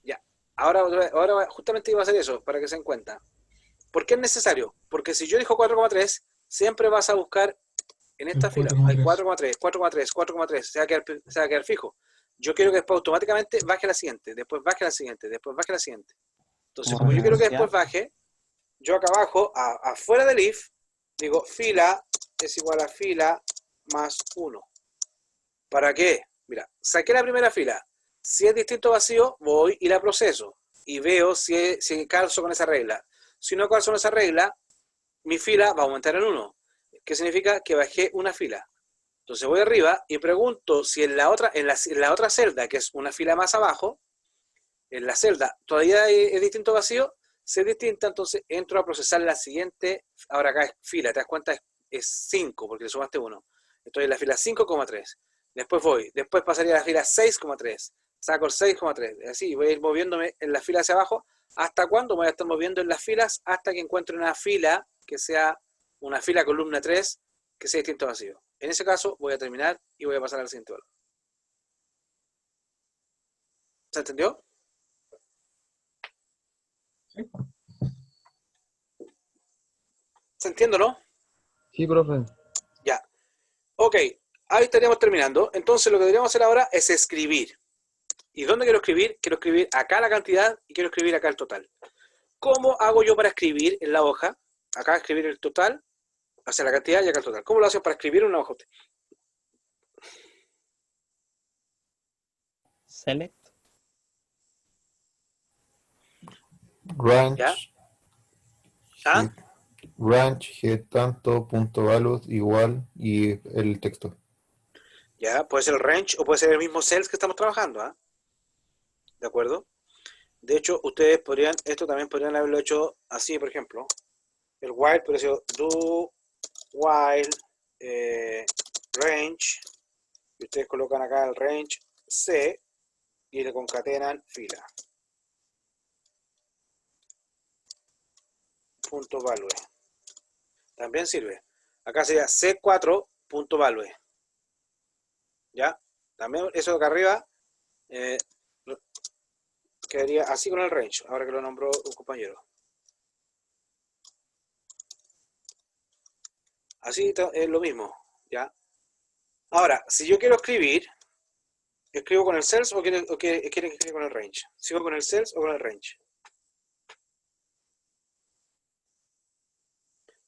Ya. Ahora justamente iba a hacer eso, para que se den cuenta. ¿Por qué es necesario? Porque si yo digo 4,3, siempre vas a buscar en esta El fila. 4,3. Hay 4,3, 4,3, 4,3. Se va a quedar fijo. Yo quiero que después automáticamente baje la siguiente, después baje la siguiente, después baje la siguiente. Entonces, como yo quiero que después baje, yo acá abajo, afuera del if, digo fila es igual a fila más 1. ¿Para qué? Mira, saqué la primera fila. Si es distinto vacío, voy y la proceso. Y veo si calzo con esa regla. Si no calzo con esa regla, mi fila va a aumentar en 1. ¿Qué significa? Que bajé una fila. Entonces voy arriba y pregunto si en la otra celda, que es una fila más abajo, en la celda todavía es distinto vacío. Si es distinta, entonces entro a procesar la siguiente. Ahora acá es fila, ¿te das cuenta? Es 5 porque le sumaste 1. Estoy en la fila 5,3. Después pasaría a la fila 6,3. Saco el 6,3. Así voy a ir moviéndome en la fila hacia abajo. ¿Hasta cuándo? Me voy a estar moviendo en las filas hasta que encuentre una fila que sea una fila columna 3 que sea distinto vacío. En ese caso voy a terminar y voy a pasar al siguiente valor. ¿Se entendió? Sí. ¿Se entiende, no? Sí, profe. Ya. Ok, ahí estaríamos terminando. Entonces lo que deberíamos hacer ahora es escribir. ¿Y dónde quiero escribir? Quiero escribir acá la cantidad y quiero escribir acá el total. ¿Cómo hago yo para escribir en la hoja? Acá escribir el total, hacia la cantidad y acá el total. ¿Cómo lo haces para escribir en una hoja usted? Select. range, ¿Ya? ¿Ah? range, get tanto, punto value igual y el texto. ¿Ya? Puede ser el range o puede ser el mismo cells que estamos trabajando, ¿ah? ¿De acuerdo? De hecho, ustedes podrían, esto también podrían haberlo hecho así, por ejemplo. El while podría ser do while range, y ustedes colocan acá el range C y le concatenan fila. Punto value. También sirve. Acá sería C4 punto value. ¿Ya? También eso de acá arriba quedaría así con el range, ahora que lo nombró un compañero. Así es lo mismo, ¿ya? Ahora, si yo quiero escribir, ¿escribo con el cells o quieren que escriba con el range? ¿Sigo con el cells o con el range?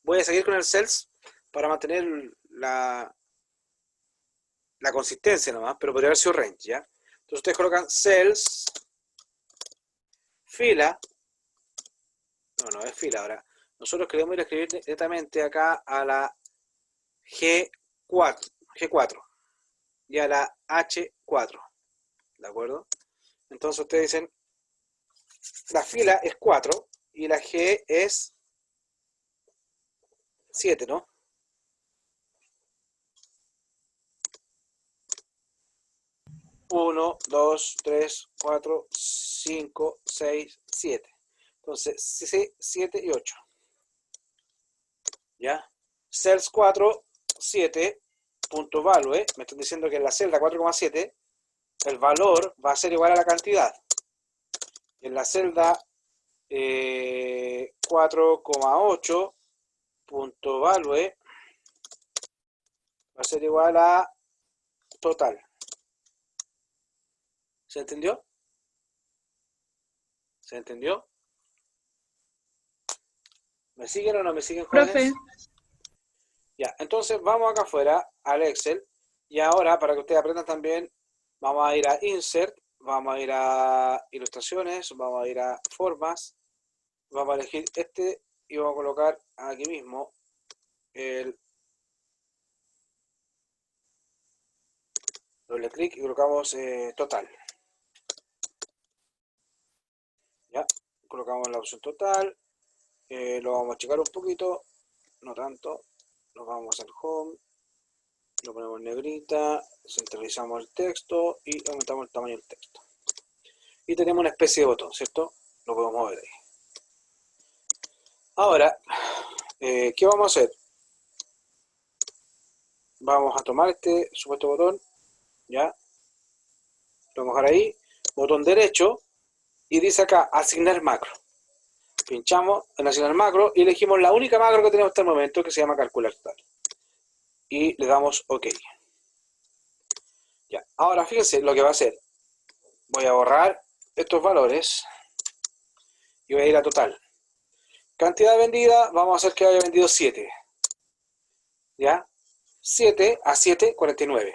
Voy a seguir con el cells para mantener la consistencia nomás, pero podría haber sido range, ¿ya? Entonces ustedes colocan cells, fila, no es fila ahora. Nosotros queremos ir a escribir directamente acá a la G4 y a la H4, ¿de acuerdo? Entonces ustedes dicen, la fila es 4 y la G es 7, ¿no? Uno, 2, 3, 4, 5, 6, 7. Entonces, C, 7 y 8. ¿Ya? Cells 4, 7, punto value. Me están diciendo que en la celda 4,7 el valor va a ser igual a la cantidad. En la celda 4,8 punto value va a ser igual a total. ¿Se entendió? ¿Se entendió? ¿Me siguen o no me siguen, jóvenes? Profe, Ya, entonces vamos acá afuera al Excel y ahora para que ustedes aprendan también vamos a ir a Insert, vamos a ir a Ilustraciones, vamos a ir a Formas, vamos a elegir este y vamos a colocar aquí mismo el doble clic y colocamos total. Ya, colocamos la opción total, lo vamos a achicar un poquito, no tanto, nos vamos al Home, lo ponemos en negrita, centralizamos el texto y aumentamos el tamaño del texto. Y tenemos una especie de botón, ¿cierto? Lo podemos mover ahí. Ahora, ¿qué vamos a hacer? Vamos a tomar este supuesto botón, ya, lo vamos a dejar ahí, botón derecho, y dice acá, asignar macro. Pinchamos en asignar macro y elegimos la única macro que tenemos hasta el momento, que se llama calcular total. Y le damos OK. Ya, ahora fíjense lo que va a hacer. Voy a borrar estos valores y voy a ir a total. Cantidad vendida, vamos a hacer que haya vendido 7. ¿Ya? 7 a 7, 49.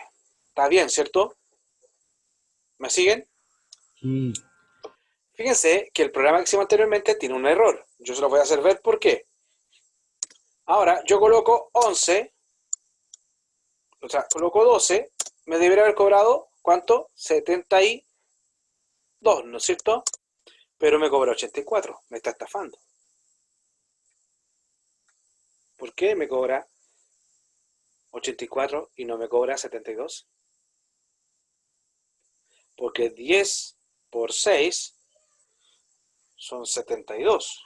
Está bien, ¿cierto? ¿Me siguen? Sí. Fíjense que el programa que hicimos anteriormente tiene un error. Yo se lo voy a hacer ver por qué. Ahora, yo coloco 11, o sea, coloco 12, me debería haber cobrado, ¿cuánto? 72, ¿no es cierto? Pero me cobra 84, me está estafando. ¿Por qué me cobra 84 y no me cobra 72? Porque 10 por 6 son 72.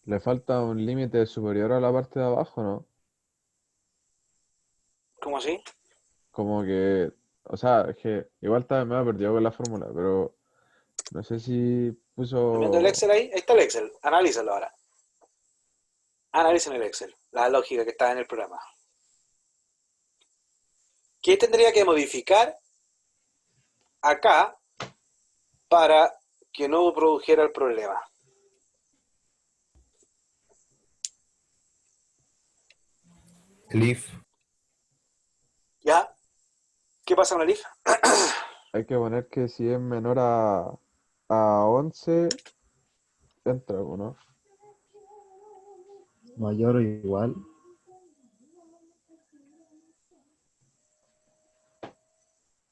Le falta un límite superior a la parte de abajo, ¿no? ¿Cómo así? Como que, o sea, es que igual me ha perdido con la fórmula, pero no sé si ¿Están viendo el puso, Excel ahí? Ahí está el Excel. Analízalo ahora. Analicen el Excel. La lógica que está en el programa. ¿Qué tendría que modificar acá para que no produjera el problema? El if. ¿Ya? ¿Qué pasa con el if? Hay que poner que si es menor a 11, entra, ¿no? Mayor o igual.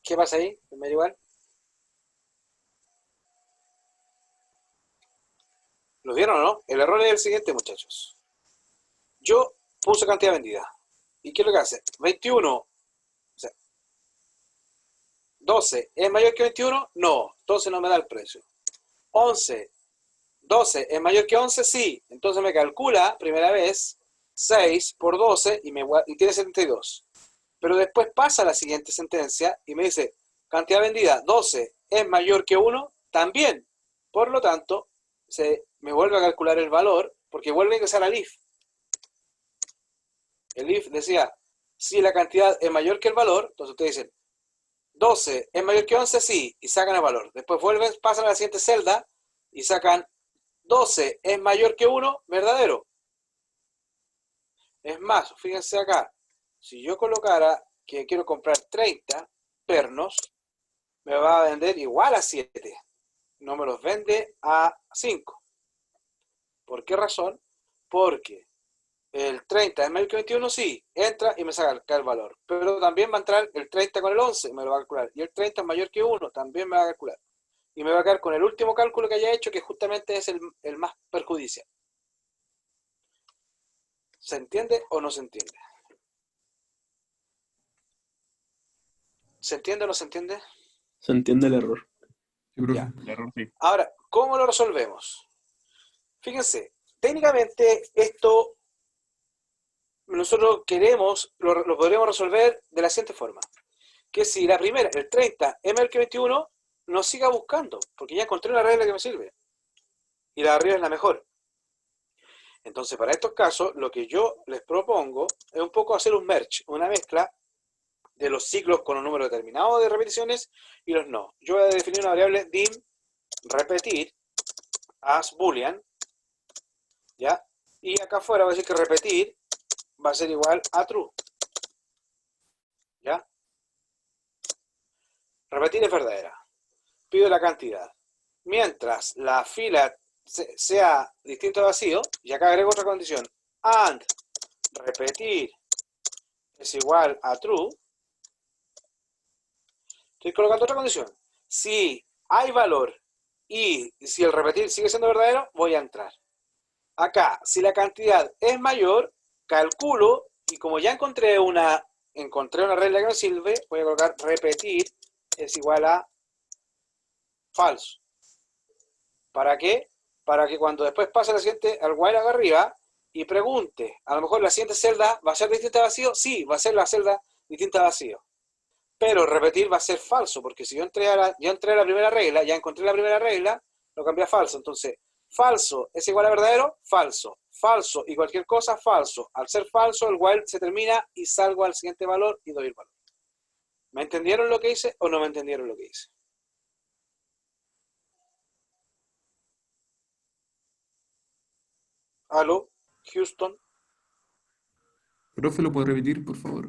¿Qué pasa ahí? ¿Me da igual? ¿Lo vieron o no? El error es el siguiente, muchachos. Yo puse cantidad vendida. ¿Y qué es lo que hace? 21, o sea, 12, ¿es mayor que 21? No, entonces no me da el precio. 11, 12, ¿es mayor que 11? Sí, entonces me calcula, primera vez, 6 por 12 y tiene 72. Pero después pasa la siguiente sentencia y me dice, cantidad vendida, 12, ¿es mayor que 1? También. Por lo tanto, me vuelve a calcular el valor, porque vuelve a ingresar al if. El if decía, si la cantidad es mayor que el valor, entonces ustedes dicen, 12 es mayor que 11, sí, y sacan el valor. Después vuelven, pasan a la siguiente celda y sacan 12 es mayor que 1, verdadero. Es más, fíjense acá, si yo colocara que quiero comprar 30 pernos, me va a vender igual a 7. No me los vende a 5. ¿Por qué razón? Porque el 30 es mayor que 21, sí, entra y me saca el valor. Pero también va a entrar el 30 con el 11, me lo va a calcular. Y el 30 es mayor que 1, también me va a calcular. Y me va a quedar con el último cálculo que haya hecho, que justamente es el más perjudicial. ¿Se entiende o no se entiende? ¿Se entiende o no se entiende? Se entiende el error. Sí, profe. Ya. El error sí. Ahora, ¿cómo lo resolvemos? Fíjense, técnicamente esto nosotros queremos, lo podríamos resolver de la siguiente forma. Que si la primera, el 30, es mayor que 21, no siga buscando, porque ya encontré una regla que me sirve. Y la de arriba es la mejor. Entonces, para estos casos, lo que yo les propongo es un poco hacer un merge, una mezcla de los ciclos con un número determinado de repeticiones y los no. Yo voy a definir una variable dim repetir as boolean, ¿ya? Y acá afuera voy a decir que repetir va a ser igual a true, ¿ya? Repetir es verdadera. Pido la cantidad. Mientras la fila sea distinto a vacío, y acá agrego otra condición, and repetir es igual a true, estoy colocando otra condición. Si hay valor y si el repetir sigue siendo verdadero, voy a entrar. Acá, si la cantidad es mayor, calculo, y como ya encontré una regla que me sirve, voy a colocar repetir es igual a falso. ¿Para qué? Para que cuando después pase la siguiente, al while acá arriba, y pregunte, a lo mejor la siguiente celda va a ser distinta a vacío, sí, va a ser la celda distinta a vacío. Pero repetir va a ser falso, porque si yo entré a la primera regla, ya encontré la primera regla, lo cambié a falso. Entonces, falso es igual a verdadero, falso. Falso y cualquier cosa, falso. Al ser falso, el while se termina y salgo al siguiente valor y doy el valor. ¿Me entendieron lo que hice o no me entendieron lo que hice? ¿Aló? Houston. Profe, ¿lo puede repetir, por favor?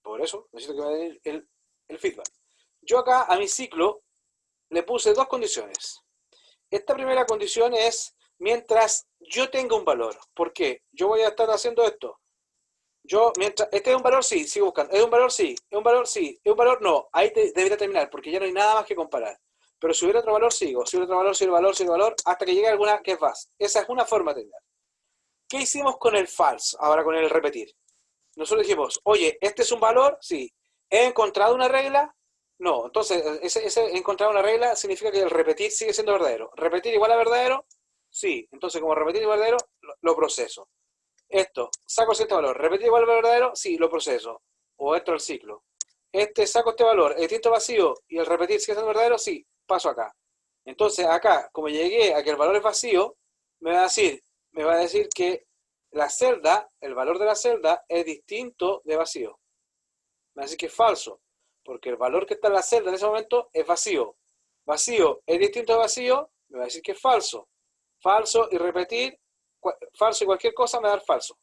Por eso necesito que me den el feedback. Yo acá a mi ciclo le puse dos condiciones. Esta primera condición es mientras yo tenga un valor. ¿Por qué? Yo voy a estar haciendo esto. Este es un valor, sí, sigo buscando. Es un valor, sí, es un valor, sí, es un valor, no. Ahí debería terminar, porque ya no hay nada más que comparar. Pero si hubiera otro valor, sigo. Si hubiera otro valor, sigue el valor, sigue el valor, hasta que llegue alguna que es vas. Esa es una forma de terminar. ¿Qué hicimos con el false? Ahora con el repetir. Nosotros dijimos, oye, ¿este es un valor? Sí. ¿He encontrado una regla? No. Entonces, ese encontrar una regla significa que el repetir sigue siendo verdadero. ¿Repetir igual a verdadero? Sí. Entonces, como repetir igual a verdadero, lo proceso. Esto, saco este valor. ¿Repetir igual a verdadero? Sí, lo proceso. O esto es el ciclo. Saco este valor, el distinto vacío y el repetir sigue siendo verdadero, sí, paso acá. Entonces, acá, como llegué a que el valor es vacío, me va a decir que la celda, el valor de la celda es distinto de vacío. Me va a decir que es falso, porque el valor que está en la celda en ese momento es vacío. Vacío es distinto de vacío, me va a decir que es falso. Falso y repetir, falso y cualquier cosa me va a dar falso.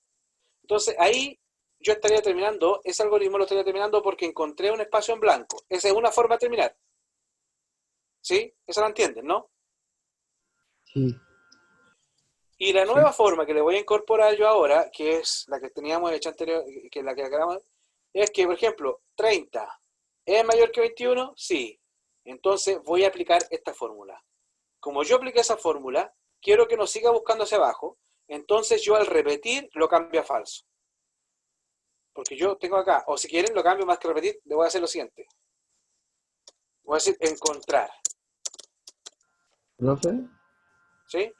Entonces ahí yo estaría terminando, ese algoritmo lo estaría terminando porque encontré un espacio en blanco. Esa es una forma de terminar. ¿Sí? Eso lo entienden, ¿no? Sí. Y la nueva forma que le voy a incorporar yo ahora, que es la que teníamos hecha anterior, que es la que acabamos, es que, por ejemplo, 30 es mayor que 21, sí. Entonces voy a aplicar esta fórmula. Como yo apliqué esa fórmula, quiero que nos siga buscando hacia abajo, entonces yo al repetir lo cambio a falso. Porque yo tengo acá, o si quieren lo cambio más que repetir, le voy a hacer lo siguiente. Voy a decir encontrar. Profe, ¿Sí?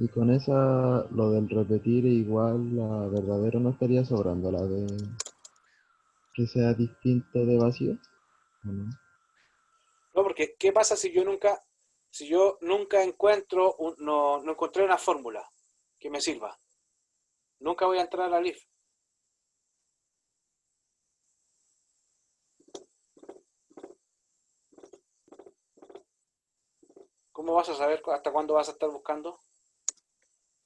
y con esa, lo del repetir igual, la verdadera no estaría sobrando, la de que sea distinto de vacío, ¿o no? No, porque ¿qué pasa si yo nunca encuentro, no encontré una fórmula que me sirva? Nunca voy a entrar a la LIF. ¿Cómo vas a saber hasta cuándo vas a estar buscando?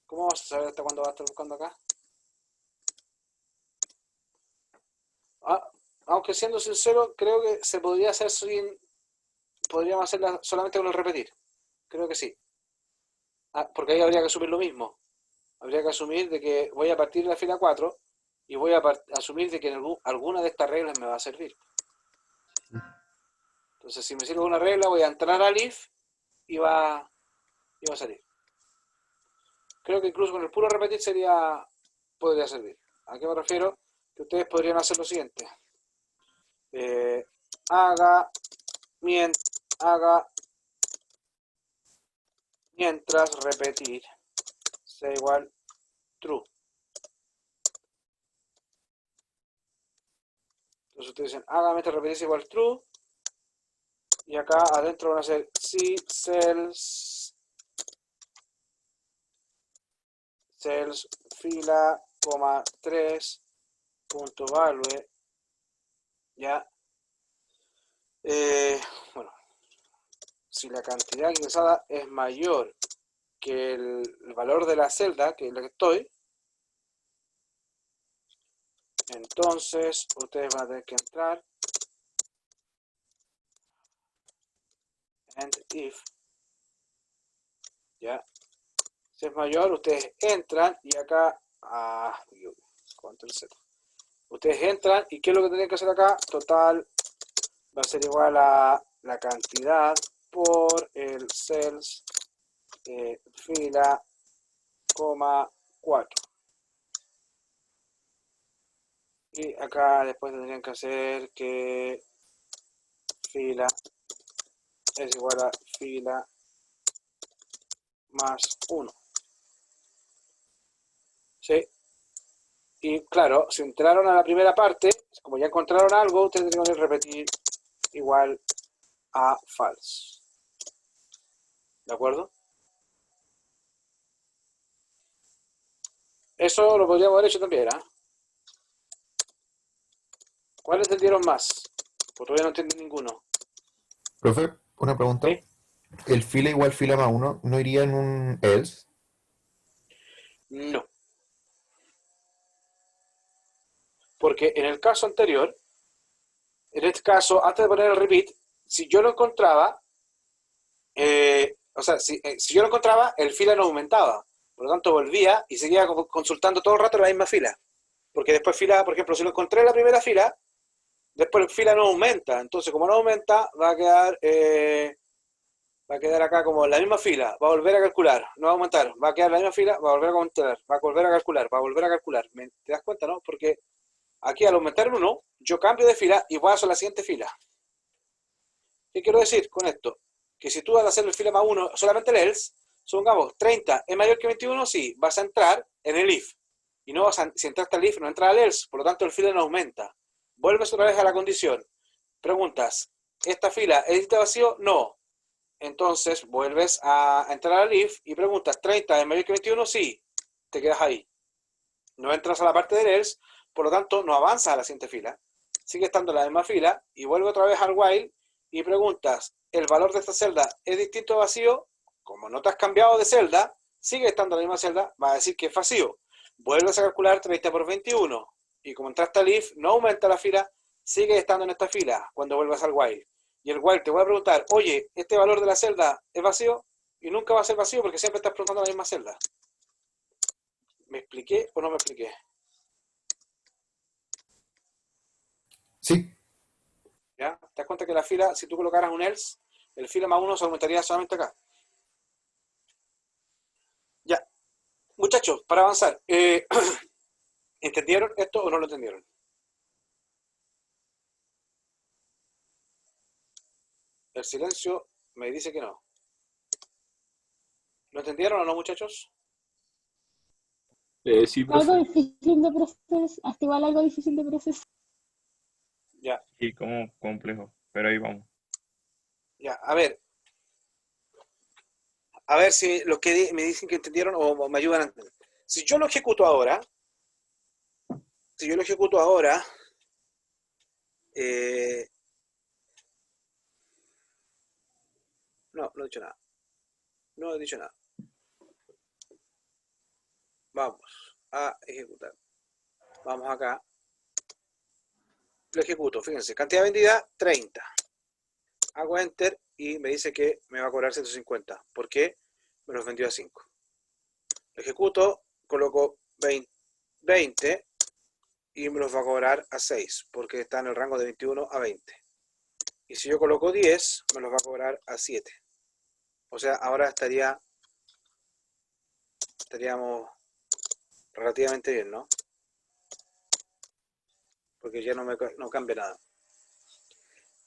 ¿Cómo vas a saber hasta cuándo vas a estar buscando acá? Aunque siendo sincero, creo que se podría hacer podríamos hacerla solamente con el repetir. Creo que sí. Porque ahí habría que asumir lo mismo. Habría que asumir de que voy a partir de la fila 4 y voy a asumir de que alguna de estas reglas me va a servir. Entonces, si me sirve una regla, voy a entrar al if y va a salir. Creo que incluso con el puro repetir podría servir. ¿A qué me refiero? Que ustedes podrían hacer lo siguiente. Haga mientras repetir sea igual true. Entonces ustedes dicen haga mientras repetir sea igual true. Y acá adentro van a hacer si cells fila, 3 punto value, ya. Bueno, si la cantidad ingresada es mayor que el valor de la celda, que es la que estoy, entonces ustedes van a tener que entrar and if, ya. Si es mayor, ustedes entran y acá, control Z. Ustedes entran y ¿qué es lo que tienen que hacer acá? Total va a ser igual a la cantidad por el cells fila, 4. Y acá después tendrían que hacer que fila es igual a fila más 1. ¿Sí? Y claro, si entraron a la primera parte, como ya encontraron algo, ustedes tienen que repetir igual a false. ¿De acuerdo? Eso lo podríamos haber hecho también, ¿eh? ¿Cuál entendieron más? Pues todavía no entendí ninguno. Profe, una pregunta. ¿Sí? ¿El fila igual fila más 1 no iría en un else? No. Porque en el caso anterior, en este caso, antes de poner el repeat, si yo lo encontraba, si yo lo encontraba, el fila no aumentaba. Por lo tanto, volvía y seguía consultando todo el rato la misma fila. Porque después fila, por ejemplo, si lo encontré en la primera fila, después fila no aumenta. Entonces, como no aumenta, va a quedar acá como la misma fila. Va a volver a calcular, no va a aumentar. Va a quedar la misma fila, va a volver a aumentar. Va a volver a calcular, va a volver a calcular. ¿Te das cuenta, no? Porque aquí al aumentar en 1, yo cambio de fila y voy a hacer la siguiente fila. ¿Qué quiero decir con esto? Que si tú vas a hacer el fila más 1, solamente el else, supongamos, 30 es mayor que 21, sí, vas a entrar en el if. Y no si entraste al if, no entras al else, por lo tanto el fila no aumenta. Vuelves otra vez a la condición. Preguntas, ¿esta fila es lista vacío? No. Entonces vuelves a entrar al if y preguntas, ¿30 es mayor que 21? Sí. Te quedas ahí. No entras a la parte del else, por lo tanto no avanzas a la siguiente fila. Sigue estando en la misma fila y vuelve otra vez al while y preguntas, ¿el valor de esta celda es distinto a vacío? Como no te has cambiado de celda, sigue estando en la misma celda, va a decir que es vacío. Vuelves a calcular 30 por 21. Y como entraste al if, no aumenta la fila, sigue estando en esta fila cuando vuelvas al while. Y el while te voy a preguntar, oye, ¿este valor de la celda es vacío? Y nunca va a ser vacío porque siempre estás preguntando la misma celda. ¿Me expliqué o no me expliqué? Sí, ¿Ya? ¿Te das cuenta que la fila, si tú colocaras un else, el fila más 1 se aumentaría solamente acá? Ya. Muchachos, para avanzar, ¿entendieron esto o no lo entendieron? El silencio me dice que no. ¿Lo entendieron o no, muchachos? Sí, Algo profe. difícil de procesar, hasta igual algo difícil de procesar. Ya, Y como complejo, pero ahí vamos. ya. A ver si los que me dicen que entendieron o me ayudan a entender. Si yo lo ejecuto ahora, no he dicho nada. No he dicho nada. Vamos a ejecutar. Vamos acá. Lo ejecuto, fíjense, cantidad vendida 30. Hago enter y me dice que me va a cobrar 150. ¿Por qué? Me los vendió a 5. Lo ejecuto, coloco 20 y me los va a cobrar a 6 porque está en el rango de 21 a 20. Y si yo coloco 10, me los va a cobrar a 7. O sea, ahora estaríamos relativamente bien, ¿no? Porque ya no cambia nada.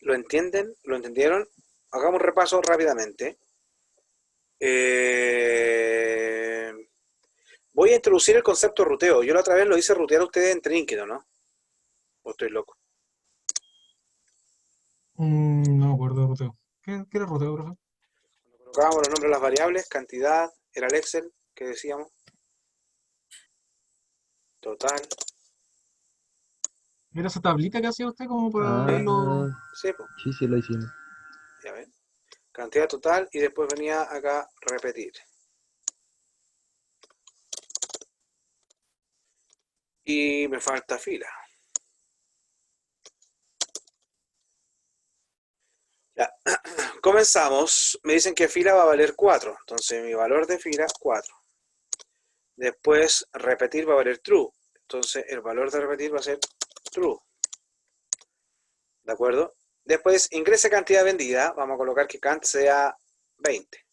¿Lo entienden? ¿Lo entendieron? Hagamos un repaso rápidamente. Voy a introducir el concepto de ruteo. Yo la otra vez lo hice rutear a ustedes en Trinket, ¿no? ¿O estoy loco? No me acuerdo de ruteo. ¿Qué era ruteo, profe? Colocábamos los nombres de las variables, cantidad, era el Excel que decíamos. Total. ¿Era esa tablita que hacía usted como para Ah, verlo? Sí, pues, sí, lo hicimos. ya ven. Cantidad total y después venía acá repetir. Y me falta fila. Ya. Comenzamos. Me dicen que fila va a valer 4. Entonces mi valor de fila 4. Después repetir va a valer true. Entonces el valor de repetir va a ser true. ¿De acuerdo? Después ingrese cantidad vendida. Vamos a colocar que cant sea 20.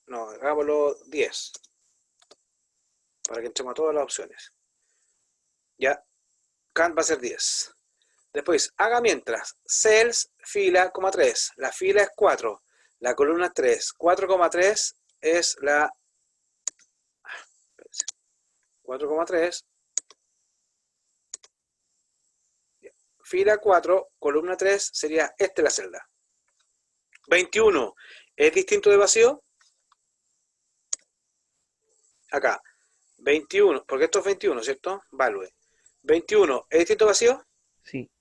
No, hagámoslo 10. Para que entremos a todas las opciones. Ya. Cant va a ser 10. Después, haga mientras. Cells, fila, 3. La fila es 4. La columna es 3. 4,3 es la... 4,3. Fila 4, columna 3 sería esta la celda. 21. ¿Es distinto de vacío? Acá. 21, porque esto es 21, ¿cierto? Value. 21. ¿Es distinto de vacío? Sí.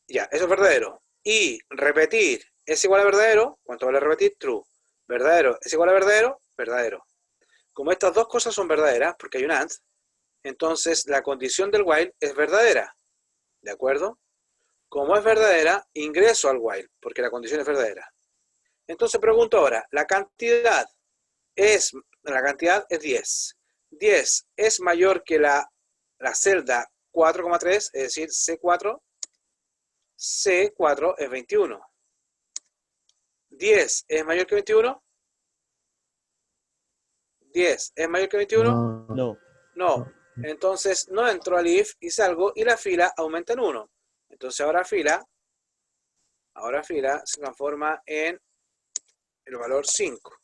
Ya, eso es verdadero. Y repetir es igual a verdadero. ¿Cuánto vale repetir? True. Verdadero es igual a verdadero. Verdadero. Como estas dos cosas son verdaderas, porque hay un AND, entonces la condición del while es verdadera. ¿De acuerdo? Como es verdadera, ingreso al while, porque la condición es verdadera. Entonces pregunto ahora, la cantidad es 10. 10 es mayor que la celda 4,3, es decir, C4. C4 es 21. 10 es mayor que 21. 10 es mayor que 21. No. No. Entonces no entro al if y salgo y la fila aumenta en 1. Entonces ahora fila se transforma en el valor 5.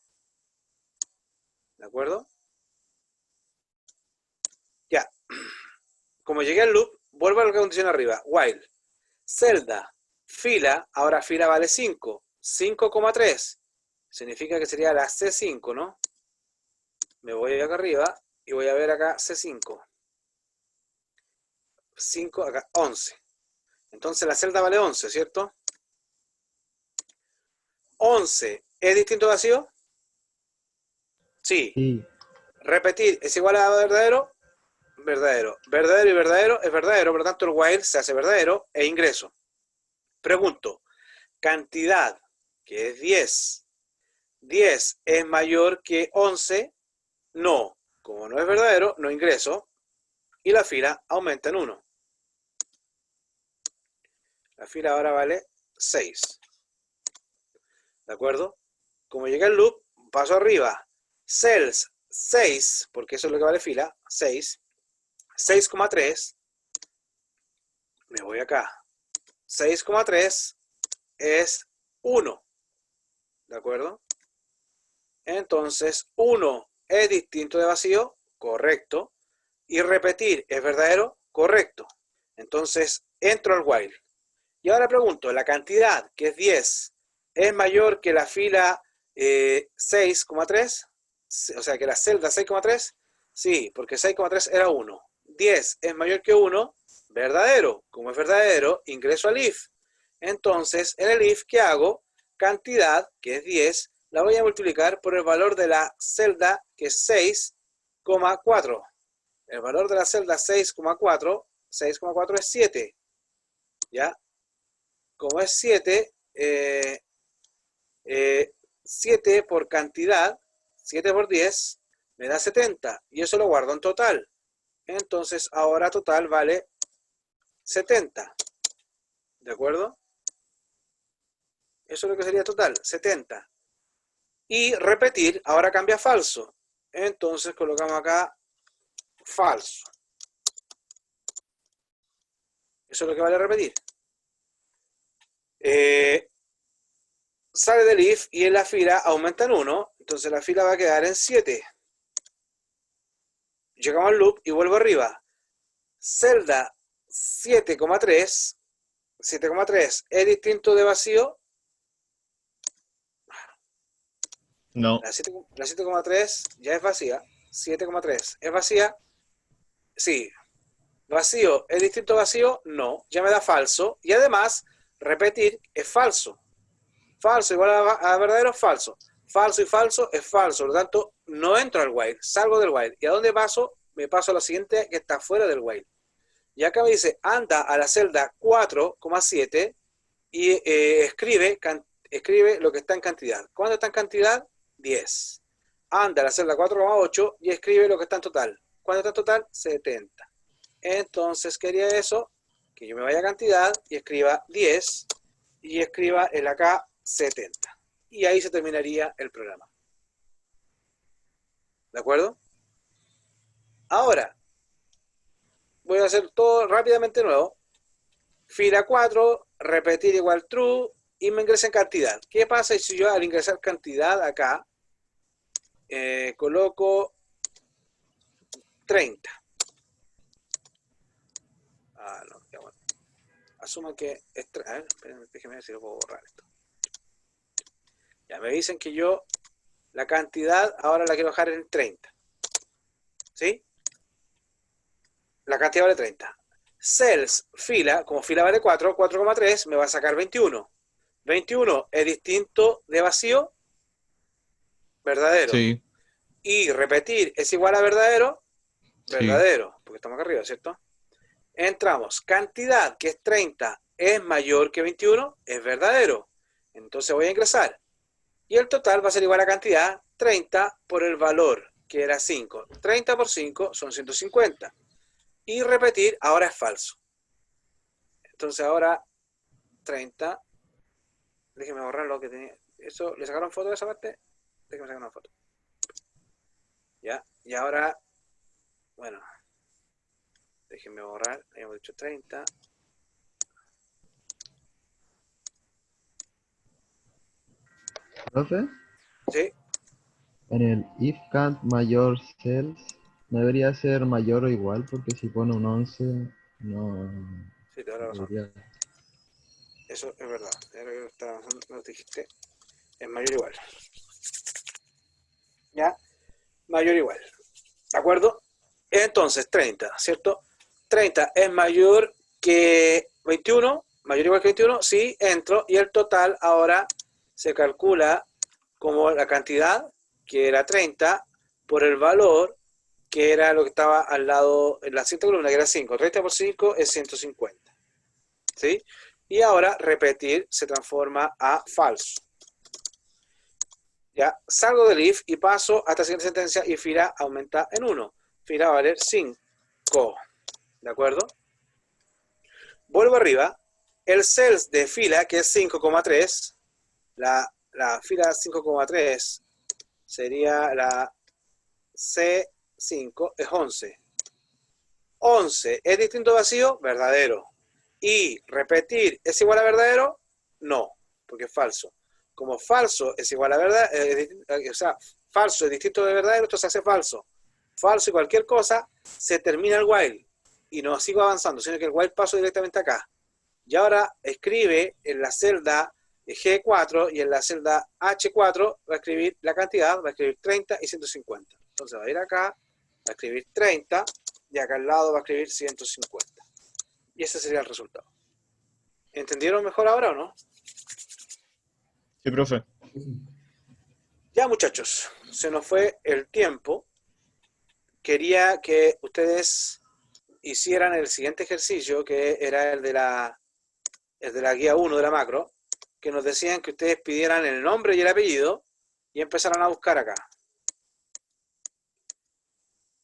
¿De acuerdo? Ya. Como llegué al loop, vuelvo a la condición arriba. While. Celda. Fila. Ahora fila vale 5. 5,3. Significa que sería la C5, ¿no? Me voy acá arriba y voy a ver acá C5. 5, acá 11. Entonces la celda vale 11, ¿cierto? 11. ¿Es distinto a vacío? Sí. Sí, Repetir es igual a verdadero. verdadero. Verdadero y verdadero es verdadero, por lo tanto el while se hace verdadero e ingreso. Pregunto, cantidad, que es 10. 10 es mayor que 11, no. Como no es verdadero, no ingreso. Y la fila aumenta en 1. La fila ahora vale 6. ¿De acuerdo? Como llega el loop, paso arriba. Cells 6, porque eso es lo que vale fila, 6. 6,3. Me voy acá. 6,3 es 1. ¿De acuerdo? Entonces, 1 es distinto de vacío, correcto. Y repetir es verdadero, correcto. Entonces, entro al while. Y ahora pregunto, ¿la cantidad, que es 10, es mayor que la fila 6,3? O sea, que la celda 6,3. Sí, porque 6,3 era 1. 10 es mayor que 1, verdadero. Como es verdadero, ingreso al if. Entonces, en el if, ¿qué hago? Cantidad, que es 10, la voy a multiplicar por el valor de la celda, que es 6,4. El valor de la celda 6,4, 6,4 es 7. ¿Ya? Como es 7, 7 por cantidad, 7 por 10, me da 70. Y eso lo guardo en total. Entonces, ahora total vale 70. ¿De acuerdo? Eso es lo que sería total, 70. Y repetir, ahora cambia a falso. Entonces, colocamos acá falso. Eso es lo que vale repetir. Sale del if y en la fila aumenta en 1. Entonces la fila va a quedar en 7. Llegamos al loop y vuelvo arriba. Celda 7,3. 7,3 es distinto de vacío. No. La 7,3 ya es vacía. 7,3 es vacía. Sí. Vacío es distinto a vacío. No. Ya me da falso. Y además, repetir es falso. Falso igual a verdadero, falso. Falso y falso es falso. Por lo tanto, no entro al while. Salgo del while. ¿Y a dónde paso? Me paso a lo siguiente que está fuera del while. Y acá me dice, anda a la celda 4,7 y escribe lo que está en cantidad. ¿Cuánto está en cantidad? 10. Anda a la celda 4,8 y escribe lo que está en total. ¿Cuánto está en total? 70. Entonces, quería eso, que yo me vaya a cantidad y escriba 10 y escriba el acá 70. Y ahí se terminaría el programa. ¿De acuerdo? Ahora, voy a hacer todo rápidamente de nuevo. Fila 4, repetir igual true, y me ingresa en cantidad. ¿Qué pasa si yo al ingresar cantidad acá, coloco 30? Ah, no, ya bueno. Asuman que es... A ver, espérenme, déjenme ver si lo puedo borrar esto. Ya me dicen que yo la cantidad ahora la quiero dejar en 30. ¿Sí? La cantidad vale 30. Cells, fila, como fila vale 4, 4,3 me va a sacar 21. 21 es distinto de vacío, verdadero. Sí. Y repetir es igual a verdadero, verdadero, porque estamos acá arriba, ¿cierto? Entramos, cantidad, que es 30, es mayor que 21, es verdadero. Entonces voy a ingresar. Y el total va a ser igual a cantidad, 30 por el valor, que era 5. 30 por 5 son 150. Y repetir ahora es falso. Entonces ahora 30. Déjenme borrar lo que tenía. ¿Eso le sacaron foto de esa parte? Déjenme sacar una foto. Ya. Y ahora, bueno, déjenme borrar. Habíamos dicho 30. ¿Profe? Sí. En el if count mayor cells, ¿no debería ser mayor o igual? Porque si pone un 11, no Sí, te doy la razón. debería. Eso es verdad. Era que nos dijiste. Es mayor o igual. ¿Ya? Mayor o igual. ¿De acuerdo? Entonces, 30, ¿cierto? 30 es mayor que 21. Mayor o igual que 21. Sí, entro. Y el total ahora se calcula como la cantidad, que era 30, por el valor, que era lo que estaba al lado, en la siguiente columna, que era 5. 30 por 5 es 150. ¿Sí? Y ahora repetir se transforma a falso. Ya, salgo del if y paso hasta la siguiente sentencia y fila aumenta en 1. Fila va a valer 5. ¿De acuerdo? Vuelvo arriba. El cells de fila, que es 5,3, la fila 5,3 sería la C5, es 11. 11 es distinto vacío, verdadero. Y repetir es igual a verdadero, no, porque es falso. Como falso es igual a verdad, o sea, falso es distinto de verdadero, esto se hace falso. Falso y cualquier cosa, se termina el while. Y no sigo avanzando, sino que el while paso directamente acá. Y ahora escribe en la celda G4 y en la celda H4 va a escribir la cantidad, va a escribir 30 y 150. Entonces va a ir acá, va a escribir 30 y acá al lado va a escribir 150. Y ese sería el resultado. ¿Entendieron mejor ahora o no? Sí, profe. Ya, muchachos, se nos fue el tiempo. Quería que ustedes hicieran el siguiente ejercicio, que era el de la guía 1 de la macro, que nos decían que ustedes pidieran el nombre y el apellido y empezaran a buscar acá.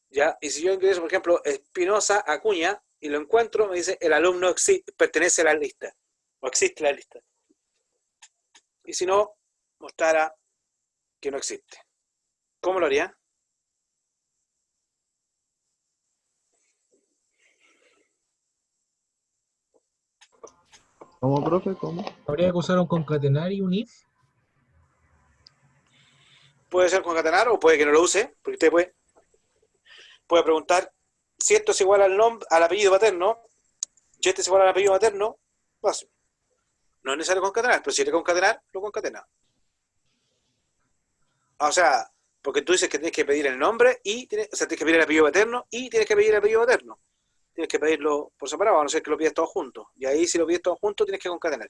¿Ya? Y si yo ingreso, por ejemplo, Espinosa Acuña y lo encuentro, me dice el alumno pertenece a la lista o existe la lista. Y si no, mostrara que no existe. ¿Cómo lo haría? ¿Cómo, profe? ¿Cómo? Habría que usar un concatenar y un if. Puede ser concatenar o puede que no lo use, porque usted puede preguntar si esto es igual al apellido paterno, si este es igual al apellido materno, paso. No es necesario concatenar, pero si quiere concatenar, lo concatena. O sea, porque tú dices que tienes que pedir el nombre y tienes que pedir el apellido paterno y tienes que pedir el apellido materno. Tienes que pedirlo por separado, a no ser que lo pides todo junto. Y ahí si lo pides todo junto, tienes que concatenar.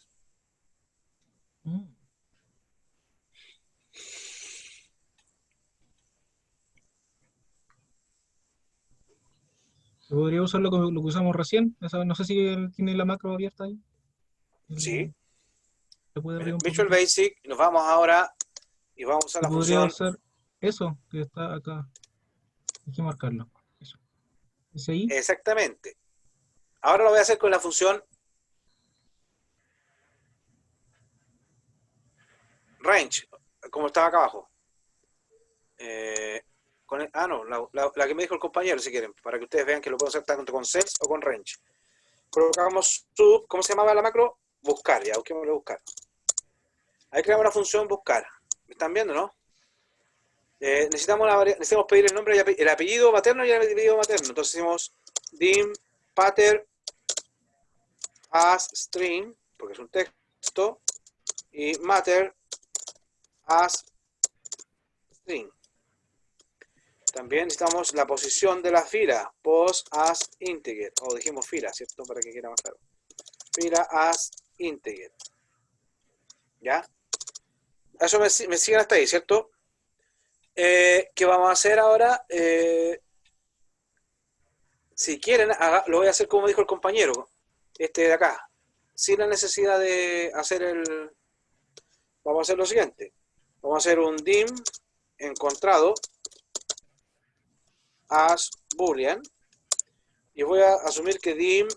Se podría usar lo que usamos recién. No sé si tiene la macro abierta ahí. Sí. Se puede abrir un Visual poquito. Basic, nos vamos ahora y vamos a usar Se la podría función. usar eso que está acá. Hay que marcarlo. Eso. ¿Ese ahí? Exactamente. Ahora lo voy a hacer con la función range, como estaba acá abajo. No, la que me dijo el compañero, si quieren, para que ustedes vean que lo puedo hacer tanto con cells o con range. Colocamos sub, ¿cómo se llamaba la macro? Buscar, ya, busquémosle buscar. Ahí creamos la función buscar. ¿Me están viendo, no? Necesitamos pedir el nombre y el apellido materno y el apellido materno. Entonces decimos dim pater as string, porque es un texto, y mater as string. También necesitamos la posición de la fila, pos as integer, o dijimos fila, ¿cierto? Para que quede más claro. Fila as integer. ¿Ya? Eso me siguen hasta ahí, ¿cierto? ¿Qué vamos a hacer ahora? Si quieren, lo voy a hacer como dijo el compañero, este de acá, sin la necesidad de hacer Vamos a hacer lo siguiente. Vamos a hacer un dim encontrado as boolean y voy a asumir que dim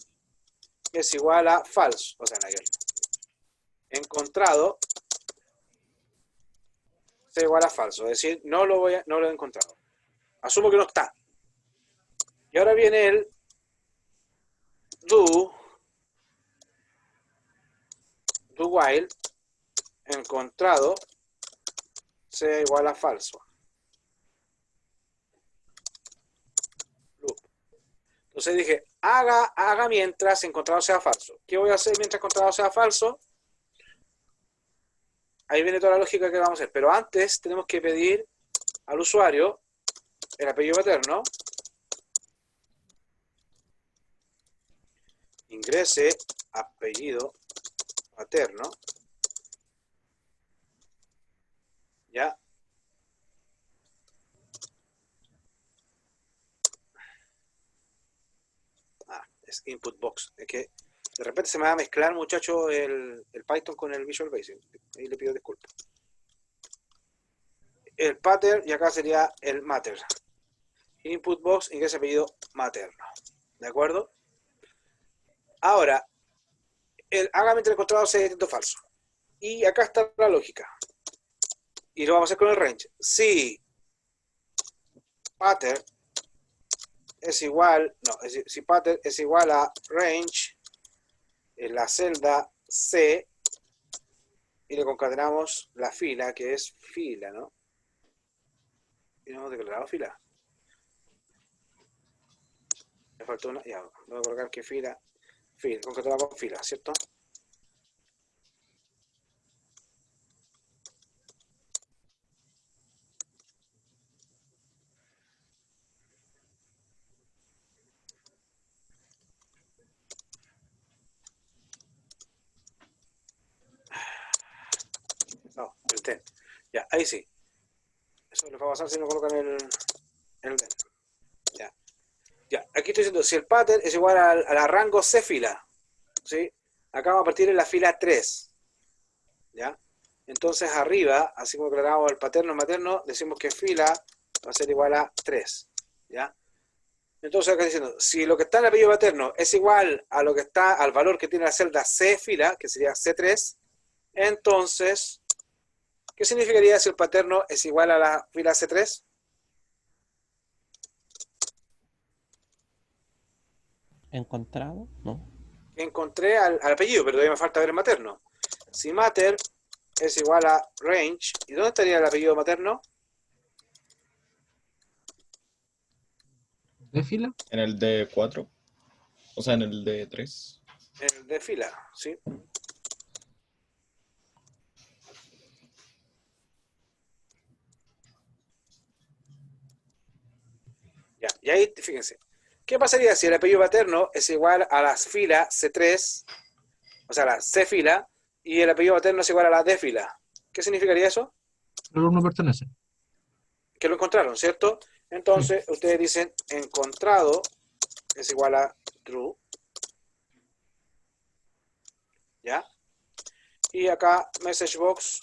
es igual a false, o sea, encontrado es igual a falso, es decir, no lo he encontrado. Asumo que no está. Y ahora viene el do while encontrado sea igual a falso. Loop. Entonces dije, haga mientras encontrado sea falso. ¿Qué voy a hacer mientras encontrado sea falso? Ahí viene toda la lógica que vamos a hacer. Pero antes tenemos que pedir al usuario el apellido paterno. Ingrese apellido paterno. ¿Ya? es input box. Es que de repente se me va a mezclar, muchachos, el Python con el Visual Basic. Ahí le pido disculpas. El pattern, y acá sería el matter. Input box, ingresa apellido materno. ¿De acuerdo? Ahora, hágame entre el encontrado sea distinto o falso. Y acá está la lógica. Y lo vamos a hacer con el range. Si pattern es igual, no, si pattern es igual a range en la celda C y le concatenamos la fila, que es fila, ¿no? Y no hemos declarado fila. Me faltó una, ya, voy a colocar que fila, concatenamos con fila, ¿cierto? No, el ten. Ya, ahí sí. Eso les va a pasar si no colocan el den. Ya. Ya, aquí estoy diciendo, si el pattern es igual a rango C fila, ¿sí? Acá vamos a partir en la fila 3. ¿Ya? Entonces arriba, así como declaramos el paterno materno, decimos que fila va a ser igual a 3. ¿Ya? Entonces acá diciendo, si lo que está en el apellido paterno es igual a lo que está, al valor que tiene la celda C fila, que sería C3, entonces, ¿qué significaría si el paterno es igual a la fila C3? ¿Encontrado? No. Encontré al apellido, pero todavía me falta ver el materno. Si mater es igual a range, ¿y dónde estaría el apellido materno? ¿De fila? En el D4. O sea, en el D3. El de fila, ¿sí? Ya, y ahí, fíjense. ¿Qué pasaría si el apellido paterno es igual a la fila C3, o sea, la C fila, y el apellido paterno es igual a la D fila? ¿Qué significaría eso? El alumno pertenece. Que lo encontraron, ¿cierto? Entonces, ustedes dicen encontrado es igual a true. ¿Ya? Y acá, message box,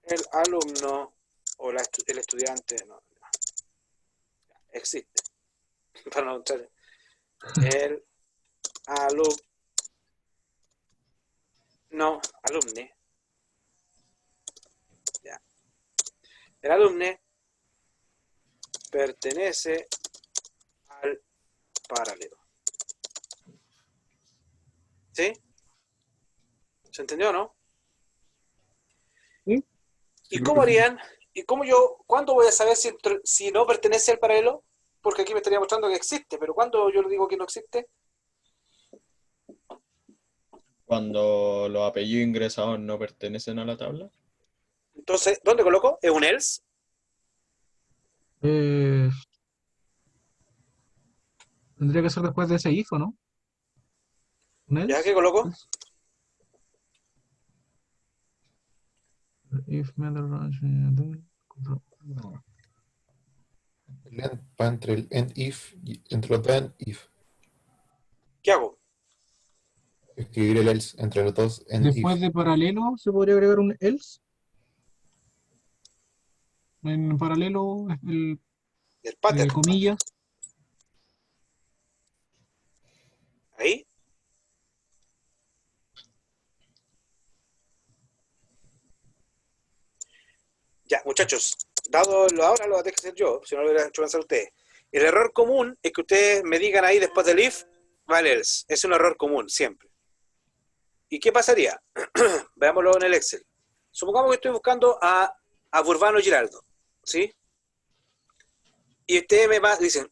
el alumno o el estudiante, no, existe. Para no entrar. El alumne. Ya. El alumne pertenece al paralelo. ¿Sí? ¿Se entendió, no? Sí. ¿Y cómo harían? ¿Y cómo cuándo voy a saber si no pertenece al paralelo? Porque aquí me estaría mostrando que existe, pero ¿cuándo yo le digo que no existe? Cuando los apellidos ingresados no pertenecen a la tabla. Entonces, ¿dónde coloco? ¿Es un else? Tendría que ser después de ese if, ¿o no? ¿Un ¿Ya else? qué coloco? If matter range, El end va entre el end if y entre los dos end if. ¿Qué hago? Escribir el else entre los dos end después if. de paralelo, ¿se podría agregar un else? En paralelo, El pattern. comillas. Ahí. Ya, muchachos, dado lo ahora lo voy a tener que hacer yo, si no lo hubiera hecho pensar ustedes. El error común es que ustedes me digan ahí después del if, va el else. Es un error común, siempre. ¿Y qué pasaría? Veámoslo en el Excel. Supongamos que estoy buscando a Burbano Giraldo, ¿sí? Y ustedes dicen,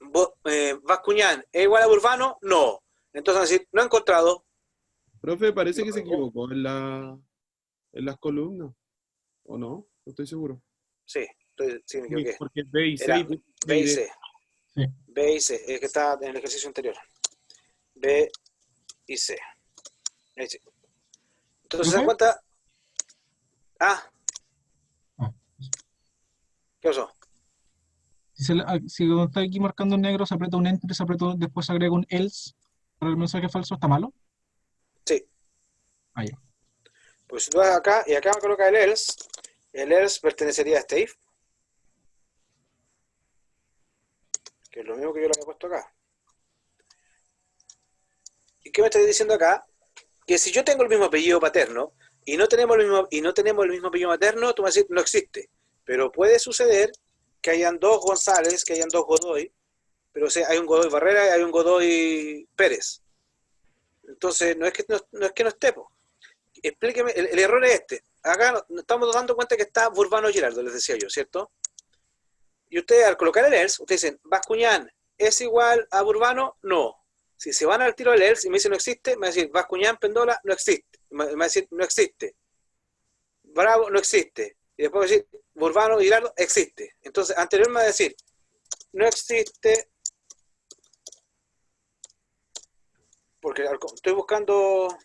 Bascuñán, ¿es igual a Burbano? No. Entonces van a decir, no he encontrado. Profe, parece que se equivocó en las columnas. ¿O no? No estoy seguro. Sí, sí me equivoqué. Porque B y C. Era y B y C. Sí. B y C, es que está en el ejercicio anterior. B y C. Ahí sí. Entonces, ¿se dan cuenta? Ah. Ah. ¿Qué pasó? Si cuando está aquí marcando en negro se aprieta un enter, después se agrega un else para el mensaje falso, ¿está malo? Sí. Ah, ya. Pues si tú vas acá y acá me coloca el else pertenecería a este if, que es lo mismo que yo le había puesto acá. ¿Y qué me estoy diciendo acá? Que si yo tengo el mismo apellido paterno y no tenemos el mismo apellido materno, tú me vas a decir, no existe. Pero puede suceder que hayan dos González, que hayan dos Godoy, pero o sea, hay un Godoy Barrera y hay un Godoy Pérez. Entonces, no es que no esté, po. Explíqueme, el error es este. Acá nos estamos dando cuenta que está Burbano Giraldo, les decía yo, ¿cierto? Y ustedes al colocar el else, ustedes dicen, Bascuñán, ¿es igual a Burbano? No. Si se van al tiro del else y me dicen no existe, me va a decir, Bascuñán Pendola, no existe. Me va a decir, no existe. Bravo, no existe. Y después me va a decir, Burbano Giraldo, existe. Entonces, anterior me va a decir, no existe, porque estoy buscando,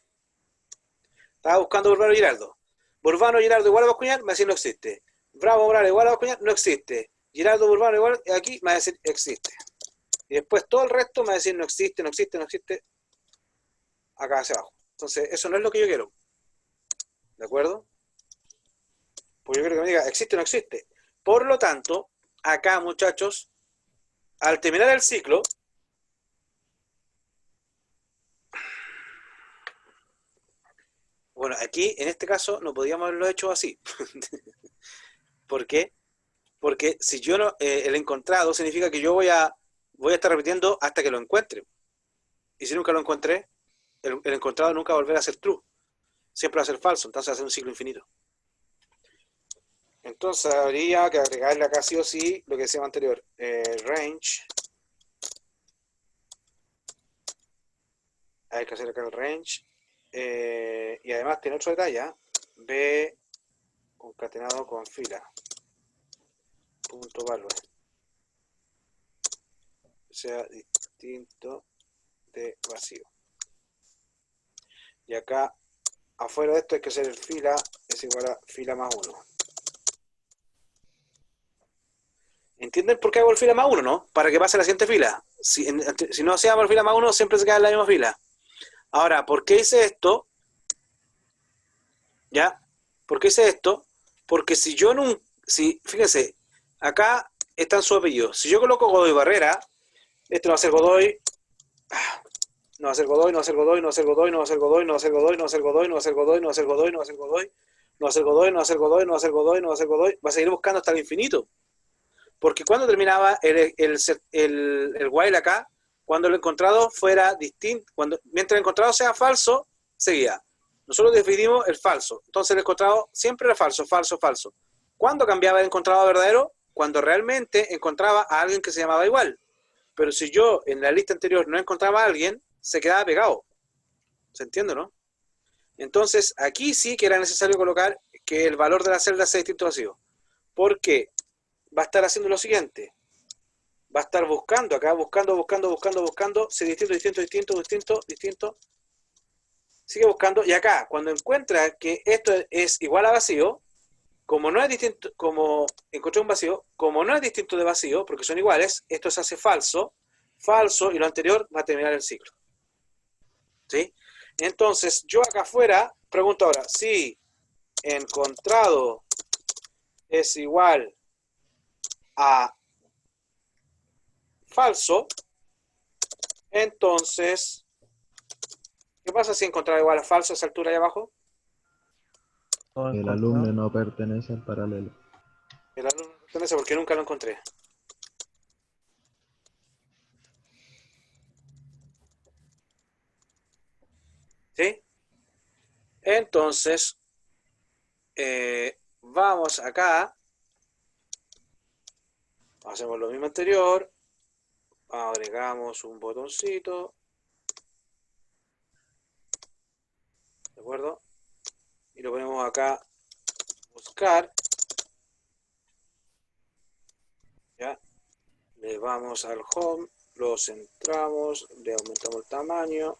estaba buscando Burbano Giraldo. Burbano Giraldo igual a Bascuñán, me va a decir no existe. Bravo Morales igual a Bascuñán, no existe. Giraldo Burbano igual, aquí me va a decir existe. Y después todo el resto me va a decir no existe, no existe, no existe, acá hacia abajo. Entonces, eso no es lo que yo quiero. ¿De acuerdo? Pues yo quiero que me diga existe o no existe. Por lo tanto, acá, muchachos, al terminar el ciclo, bueno, aquí, en este caso, no podíamos haberlo hecho así. ¿Por qué? Porque si yo no, el encontrado significa que yo voy a estar repitiendo hasta que lo encuentre. Y si nunca lo encontré, el encontrado nunca va a volver a ser true. Siempre va a ser falso, entonces va a ser un ciclo infinito. Entonces habría que agregarle acá sí o sí lo que decíamos anterior, range. Hay que hacer acá el range. Y además tiene otro detalle, ¿eh? B concatenado con fila. Punto value. Sea distinto de vacío. Y acá, afuera de esto hay que hacer el fila, es igual a fila más 1. ¿Entienden por qué hago el fila más 1, no? Para que pase la siguiente fila. Si no hacíamos el fila más 1, siempre se queda en la misma fila. Ahora, ¿por qué hice esto? ¿Ya? ¿Por qué hice esto? Porque si yo no... fíjense, acá están sus apellidos. Si yo coloco Godoy Barrera, esto no va a ser Godoy... No va a ser Godoy, no va a ser Godoy, no va a ser Godoy, no va a ser Godoy, no va a ser Godoy, no va a ser Godoy, no va a ser Godoy, no va a ser Godoy, no va a ser Godoy, no va a ser Godoy, no va a ser Godoy, no va a ser Godoy, no va a ser Godoy. Va a seguir buscando hasta el infinito. Porque cuando terminaba el while acá, cuando el encontrado fuera distinto, mientras el encontrado sea falso, seguía. Nosotros definimos el falso. Entonces el encontrado siempre era falso, falso, falso. ¿Cuándo cambiaba el encontrado a verdadero? Cuando realmente encontraba a alguien que se llamaba igual. Pero si yo en la lista anterior no encontraba a alguien, se quedaba pegado. ¿Se entiende, no? Entonces aquí sí que era necesario colocar que el valor de la celda sea distinto vacío. ¿Por qué? Va a estar haciendo lo siguiente. Va a estar buscando acá, buscando, si distinto. Sigue buscando, y acá, cuando encuentra que esto es igual a vacío, como no es distinto, como encontré un vacío, como no es distinto de vacío, porque son iguales, esto se hace falso, y lo anterior va a terminar el ciclo. ¿Sí? Entonces, yo acá afuera, pregunto ahora, si encontrado es igual a falso, entonces, ¿qué pasa si encontrado igual a falso a esa altura ahí abajo? El alumno no pertenece al paralelo. El alumno no pertenece porque nunca lo encontré. ¿Sí? Entonces, vamos acá, hacemos lo mismo anterior, agregamos un botoncito, ¿de acuerdo? Y lo ponemos acá, buscar, ya, le vamos al home, lo centramos, le aumentamos el tamaño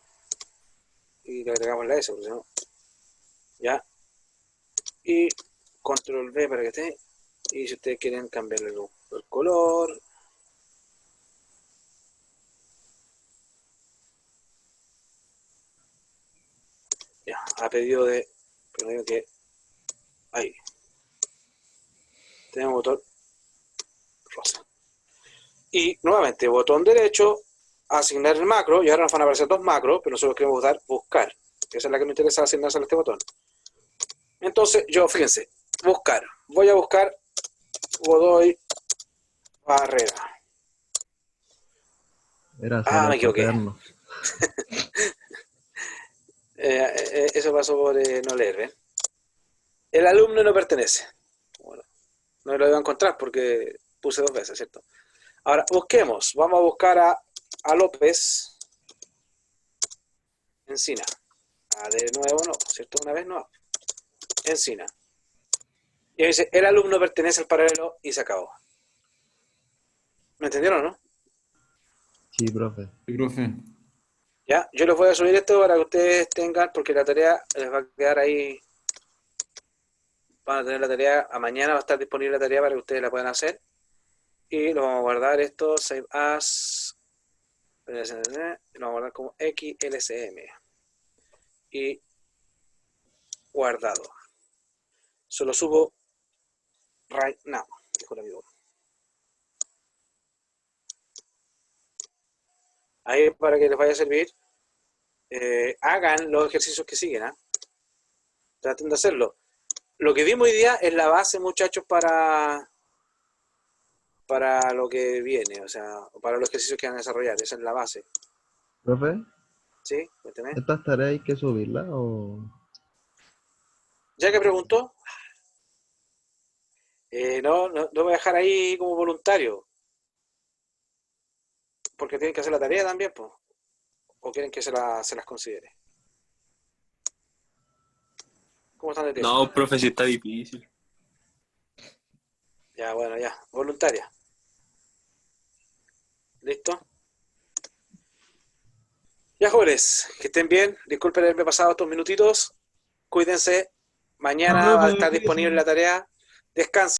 y le agregamos la S, porque si no, ya, y control V para que esté, y si ustedes quieren cambiarle el color, a pedido de... Pero digo que... Ahí. Tenemos botón rosa. Y nuevamente, botón derecho, asignar el macro, y ahora nos van a aparecer dos macros, pero nosotros queremos dar buscar. Esa es la que me interesa asignarse a este botón. Entonces, yo, fíjense, buscar. Voy a buscar Godoy Barrera. Era Me equivoqué. eterno. Eso pasó por no leer, ¿ven? El alumno no pertenece. Bueno, no lo iba a encontrar porque puse dos veces, ¿cierto? Ahora, busquemos. Vamos a buscar a López Encina. De nuevo no, ¿cierto? Una vez no. Encina. Y ahí dice, el alumno pertenece al paralelo y se acabó. ¿Me entendieron, no? Sí, profe. Sí, profe. Ya, yo les voy a subir esto para que ustedes tengan, porque la tarea les va a quedar ahí. Van a tener la tarea, a mañana va a estar disponible la tarea para que ustedes la puedan hacer. Y lo vamos a guardar esto, save as, lo vamos a guardar como XLSM. Y guardado. Se lo subo right now, dijo el amigo. Ahí para que les vaya a servir, hagan los ejercicios que siguen, ¿eh? Traten de hacerlo. Lo que vimos hoy día es la base, muchachos, para lo que viene, o sea, para los ejercicios que van a desarrollar. Esa es la base. Profe, ¿Sí? Cuénteme. ¿estas tareas hay que subirlas o...? Ya que preguntó, no voy a dejar ahí como voluntario. Porque tienen que hacer la tarea también, pues. ¿O quieren que se las considere? ¿Cómo están de tiempo? No, profe, sí está difícil. Ya, bueno, ya. Voluntaria. ¿Listo? Ya, jóvenes, que estén bien. Disculpen haberme pasado estos minutitos. Cuídense. Mañana va a estar disponible la tarea. Descansen.